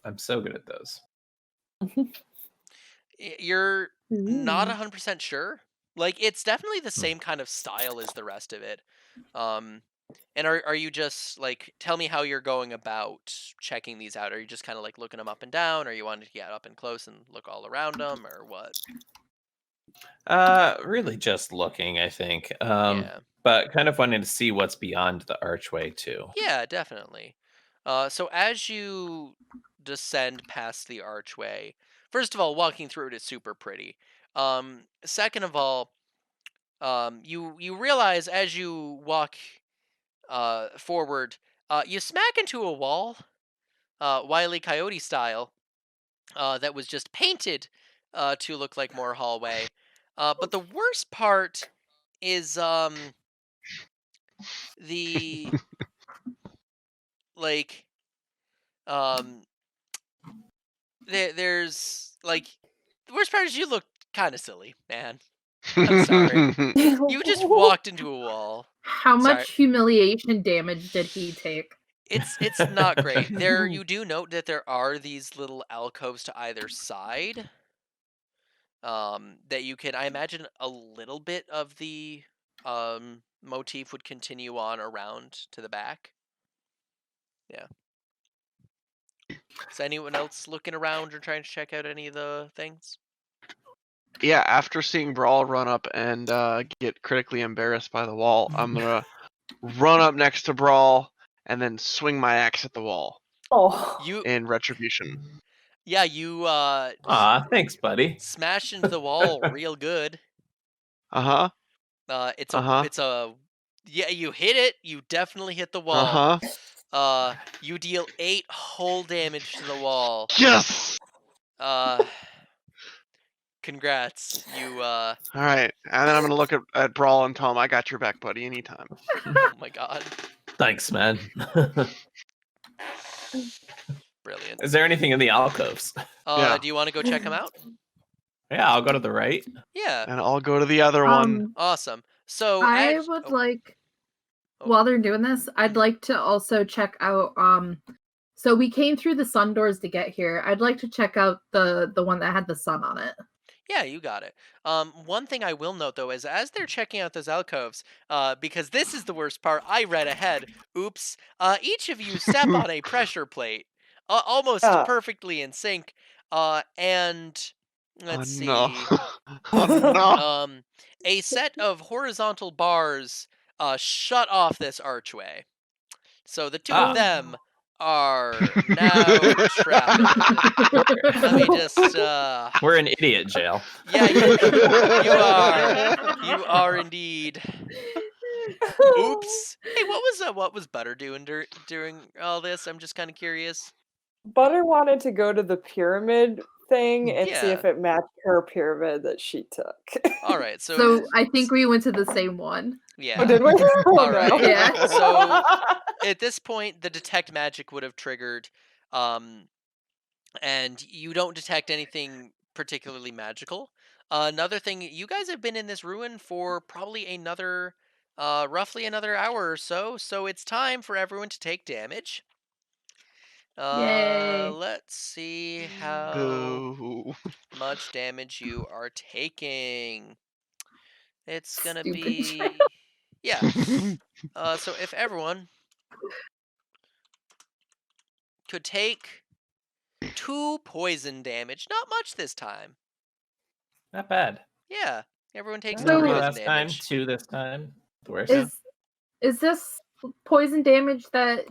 I'm so good at those. You're not Ooh. 100% sure. Like it's definitely the same kind of style as the rest of it. Um, and are you just like tell me how you're going about checking these out? Are you just kind of like looking them up and down, or you wanted to get up and close and look all around them, or what? Really just looking, I think. Yeah. But kind of wanting to see what's beyond the archway too. Yeah, definitely. So as you descend past the archway, first of all, walking through it is super pretty. Second of all, you realize as you walk forward, you smack into a wall, Wile E. Coyote style, that was just painted to look like more hallway. But the worst part is the like um there's like the worst part is you look kind of silly, man. I'm sorry. You just walked into a wall. How Sorry. much humiliation damage did he take? It's not great. There you do note that there are these little alcoves to either side. That you can I imagine a little bit of the motif would continue on around to the back. Yeah. Is anyone else looking around or trying to check out any of the things? Yeah, after seeing Brawl run up and get critically embarrassed by the wall, I'm gonna run up next to Brawl and then swing my axe at the wall Oh. You in retribution. yeah, you Aw, thanks, buddy. smash into the wall real good. Uh-huh. It's Uh-huh. a yeah, you hit it. You definitely hit the wall. Uh-huh. You deal 8 whole damage to the wall. Yes! Uh, Congrats. You All right, and then I'm gonna look at Brawl and tell him, "I got your back, buddy, anytime." oh my god. Thanks, man. Brilliant. Is there anything in the alcoves? Yeah. Do you want to go check them out? Yeah, I'll go to the right. Yeah. And I'll go to the other one. Awesome. So I would like, while they're doing this, I'd like to also check out. So we came through the sun doors to get here. I'd like to check out the one that had the sun on it. Yeah, you got it. One thing I will note though is as they're checking out those alcoves, because this is the worst part, I read ahead. Oops. Each of you step on a pressure plate, almost perfectly in sync. And let's see. No. Oh, no. A set of horizontal bars shut off this archway. So the two of them are now trapped. Let me just We're in idiot jail. Yeah, you are indeed. Oops. Hey, what was Butter doing during all this? I'm just kind of curious. Butter wanted to go to the pyramid thing and see Yeah. if it matched her pyramid that she took. All right, So I think we went to the same one. yeah. Oh, did we? All right. Yeah. So at this point, the detect magic would have triggered, and you don't detect anything particularly magical. Another thing, you guys have been in this ruin for probably another, roughly another hour or so. So it's time for everyone to take damage. Yay. Let's see how Boo. much damage you are taking. It's gonna Stupid be child. yeah. So if everyone could take 2 poison damage, not much this time. Not bad. Yeah, everyone takes 2 So- poison last time, damage. 2 this time. The worst. Is this poison damage that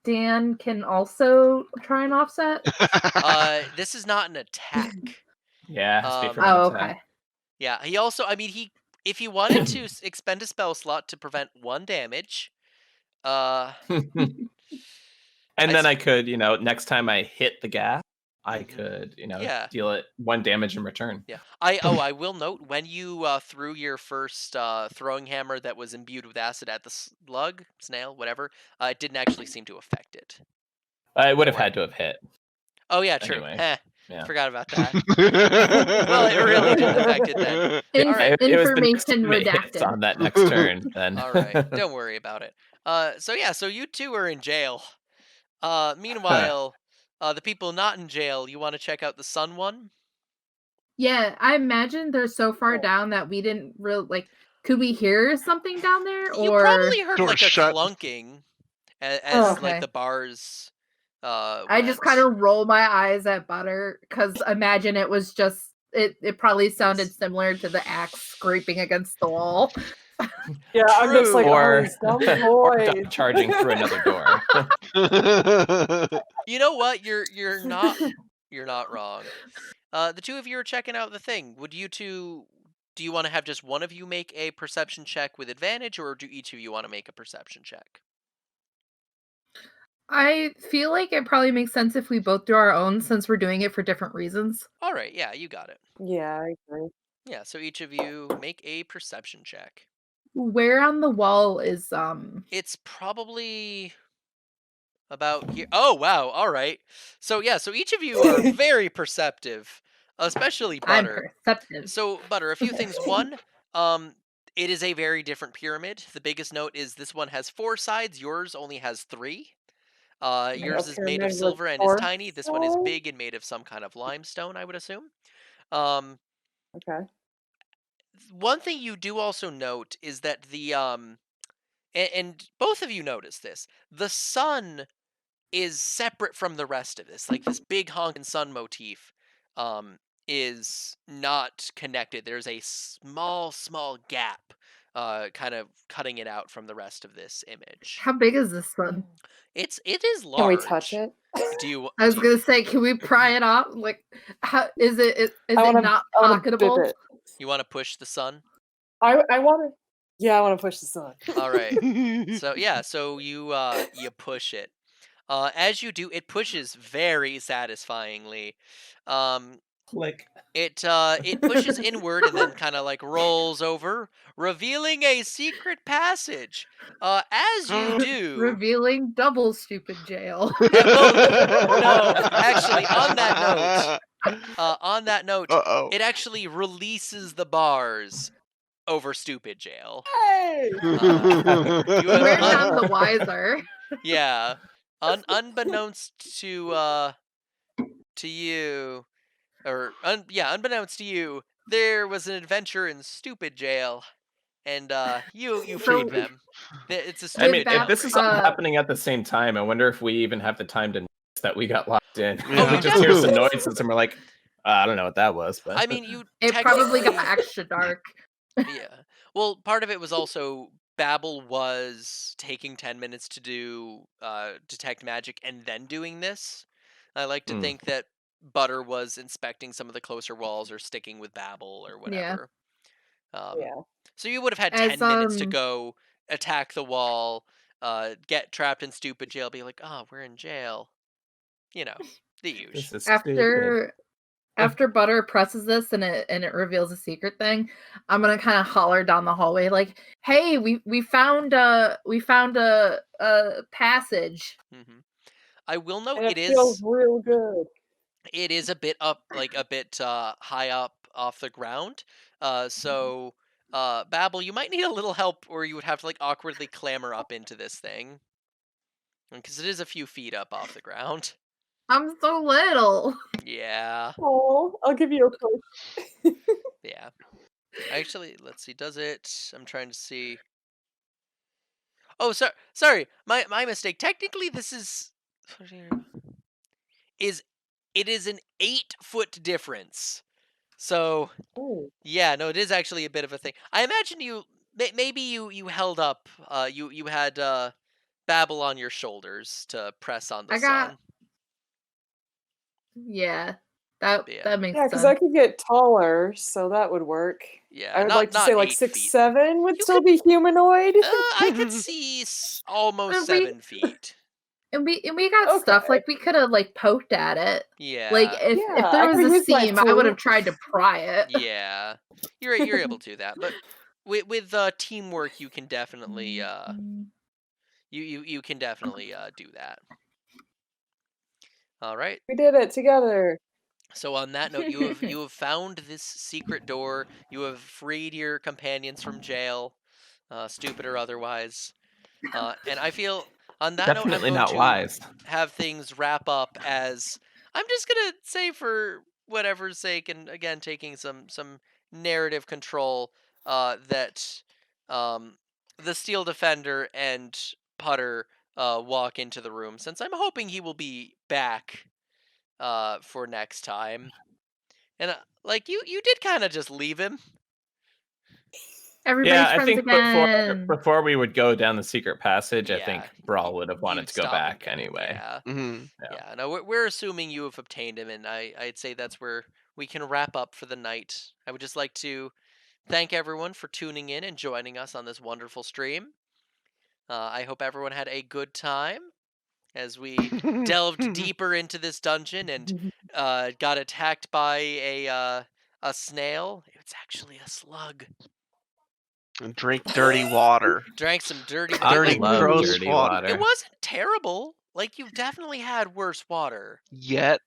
Dan can also try and offset? This is not an attack. Yeah, it has to be from Oh, an attack. okay. Yeah, he also, I mean, if he wanted to expend a spell slot to prevent 1 damage, And then I could, next time I hit the gas, I could, Yeah. deal it 1 damage in return. yeah. I will note when you threw your first throwing hammer that was imbued with acid at the snail, whatever, it didn't actually seem to affect it. I would have Don't worry. had to have hit. Oh yeah, true. Anyway, yeah. Forgot about that. Well, it really didn't affect it then. In- All right. It was the next Information time it hits redacted. on that next turn. Then. All right, don't worry about it. So you two are in jail. Meanwhile, the people not in jail, you want to check out the sun one? Yeah, I imagine they're so far down that we didn't really could we hear something down there? You Or probably heard Door like shut. a clunking as Oh, like okay. the bars. I just went. kind of roll my eyes at Butter because imagine it was just it probably sounded similar to the axe scraping against the wall. Yeah, I'm just like, Or- oh, some Or boy. duck charging through another door. You know what? You're not wrong. The two of you are checking out the thing. Do you want to have just one of you make a perception check with advantage, or do each of you want to make a perception check? I feel like it probably makes sense if we both do our own since we're doing it for different reasons. All right, yeah, you got it. Yeah, I agree. Yeah, so each of you make a perception check. Where on the wall is It's probably about here. Oh, wow. All right. So each of you are very perceptive, especially I'm Butter. perceptive. So, Butter, a few things. One, it is a very different pyramid. The biggest note is this one has 4 sides. Yours only has 3. Yours is made pyramid of with silver and is 4 tiny. This one is sides? big and made of some kind of limestone, I would assume. Okay. One thing you do also note is that the and both of you notice this. The sun is separate from the rest of this. Like this big honkin' sun motif is not connected. There's a small gap kind of cutting it out from the rest of this image. How big is this one? It is large. Can we touch it? Do you I was do you- gonna say, can we pry it off? Like, how is it? Is it I wanna- not I wanna dip pocketable? it. you want to push the sun? I want to. Yeah, I want to push the sun. All right. So you push it. As you do, it pushes very satisfyingly. Click. It pushes inward and then kind of like rolls over, revealing a secret passage. As you do, Revealing double stupid jail. no, actually, on that note, Uh-oh. it actually releases the bars over stupid jail. Hey! You have We're none the wiser. Yeah, unbeknownst to you, or unbeknownst to you, there was an adventure in stupid jail, and you freed So- them. It's a I stupid mean, jail if this free. is all happening at the same time, I wonder if we even have the time to notice that we got locked in. Oh, we we just hear definitely- some noises and we're like, I don't know what that was. But I mean, you It probably got technically- extra dark. Yeah. Well, part of it was also Babel was taking 10 minutes to do detect magic and then doing this. I like to think that Butter was inspecting some of the closer walls or sticking with Babel or whatever. Yeah. So you would have had As, 10 minutes to go attack the wall, get trapped in stupid jail, be like, oh, we're in jail. You know, the usual. this is stupid. After Butter presses this and it reveals a secret thing, I'm gonna kind of holler down the hallway like, "Hey, we found a passage." Mm-hmm. I will note And it feels real good. it is a bit up, like a bit high up off the ground. So Babel, you might need a little help, or you would have to like awkwardly clamber up into this thing, because it is a few feet up off the ground. I'm so little. Yeah, Oh, I'll give you a push. yeah. Actually, let's see. Does it? I'm trying to see. Oh, sorry. My mistake. Technically, this is it is an 8-foot difference. So Oh. yeah, no, it is actually a bit of a thing. I imagine maybe you held up. You had Babel on your shoulders to press on the I got- sun. Yeah, that makes Yeah, because sense. I could get taller, so that would work. Yeah, I would not, like to not say like 8 feet. 6'7" would You still be humanoid. I could see almost We- 7 feet. And we got stuff Okay. like we could have like poked at it. Yeah. Like if Yeah, there I was could a use my seam, I would have flute. tried to pry it. Yeah, you're able to do that, but with teamwork, you can definitely you can definitely do that. All right. We did it together. So on that note, you have found this secret door. You have freed your companions from jail, stupid or otherwise. And I feel on that Definitely note, I'm not going wise. to have things wrap up as I'm just gonna say for whatever's sake, and again taking some narrative control, that the Steel Defender and Putter walk into the room, since I'm hoping he will be back for next time. And like you did kind of just leave him. Everybody's Yeah, I friends think again. before we would go down the secret passage, I think Yeah, Brawl would have wanted You'd to go stop back again. anyway. Yeah. Mhm. Yeah, no, we're assuming you have obtained him, and I'd say that's where we can wrap up for the night. I would just like to thank everyone for tuning in and joining us on this wonderful stream. I hope everyone had a good time as we delved deeper into this dungeon and got attacked by a snail. It's actually a slug. And drink dirty water. Drank some dirty I Dirty, love gross dirty water. water. It wasn't terrible. Like, you've definitely had worse water. Yet,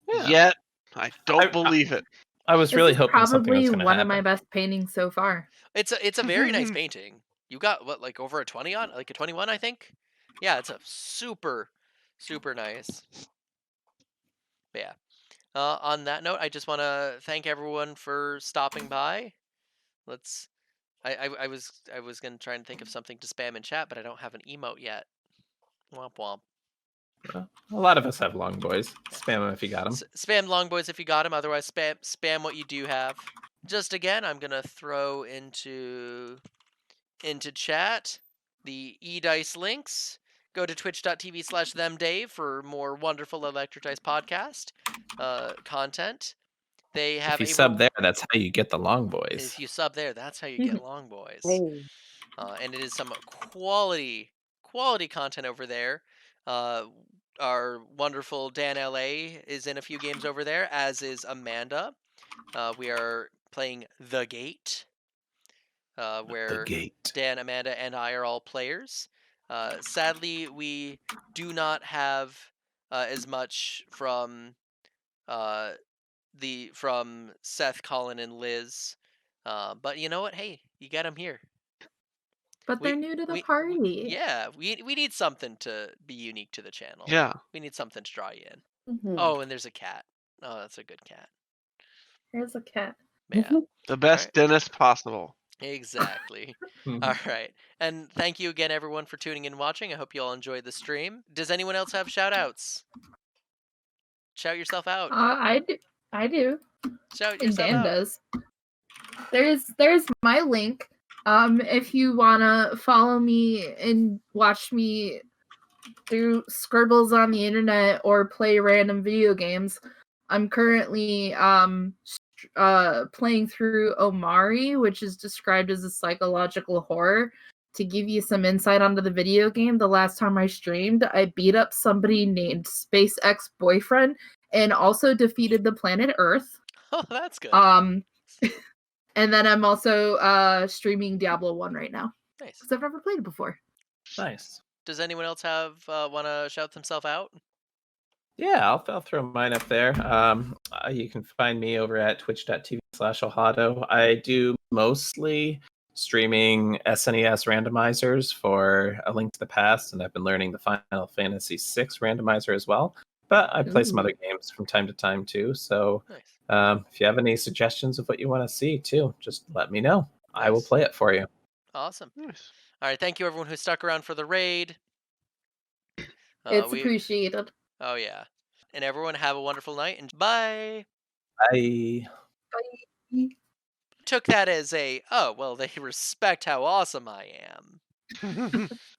Yeah. I don't believe it. I was This really is hoping something probably was going to one happen. of my best paintings so far. It's a very nice painting. You got what, like over a 20 on, like a 21, I think. Yeah, it's a super nice. But yeah. On that note, I just want to thank everyone for stopping by. Let's. I was gonna try and think of something to spam in chat, but I don't have an emote yet. Womp womp. A lot of us have long boys. Spam them if you got them. Spam long boys if you got them. Otherwise, spam what you do have. Just again, I'm gonna throw into chat the eDice links. Go to twitch.tv/themdave for more wonderful Electric Dice podcast content. They have If you sub there, that's how you get the long boys. If you sub there, that's how you get long boys. Hey. And it is some quality content over there. our wonderful Dan LA is in a few games over there, as is Amanda. We are playing The Gate, where gate. Dan, Amanda, and I are all players. Sadly, we do not have as much from from Seth, Colin, and Liz. But you know what? Hey, you got them here. But they're new to the we party. we need something to be unique to the channel. Yeah. We need something to draw you in. Mhm. Oh, and there's a cat. Oh, that's a good cat. There's a cat. Yeah, The best Right. dentist possible. exactly. All right. And thank you again, everyone, for tuning in and watching. I hope you all enjoyed the stream. Does anyone else have shout outs? Shout yourself out. I do. Shout And yourself Dan out. does. There's my link. If you wanna follow me and watch me do scribbles on the internet or play random video games, I'm currently playing through Omari, which is described as a psychological horror. To give you some insight onto the video game, the last time I streamed, I beat up somebody named SpaceX Boyfriend and also defeated the planet Earth. Oh, that's good. And then I'm also streaming Diablo 1 right now Nice. because I've never played it before. Nice. Does anyone else have want to shout themselves out? Yeah, I'll throw mine up there. You can find me over at twitch.tv/Ohado. I do mostly streaming SNES randomizers for A Link to the Past, and I've been learning the Final Fantasy VI randomizer as well. But I play some Ooh. other games from time to time too. So Nice. if you have any suggestions of what you want to see too, just let me know. I will Nice. play it for you. Awesome. Nice. All right. Thank you, everyone who stuck around for the raid. It's appreciated. Oh yeah. And everyone have a wonderful night and bye. Bye. Took that as a oh well they respect how awesome I am.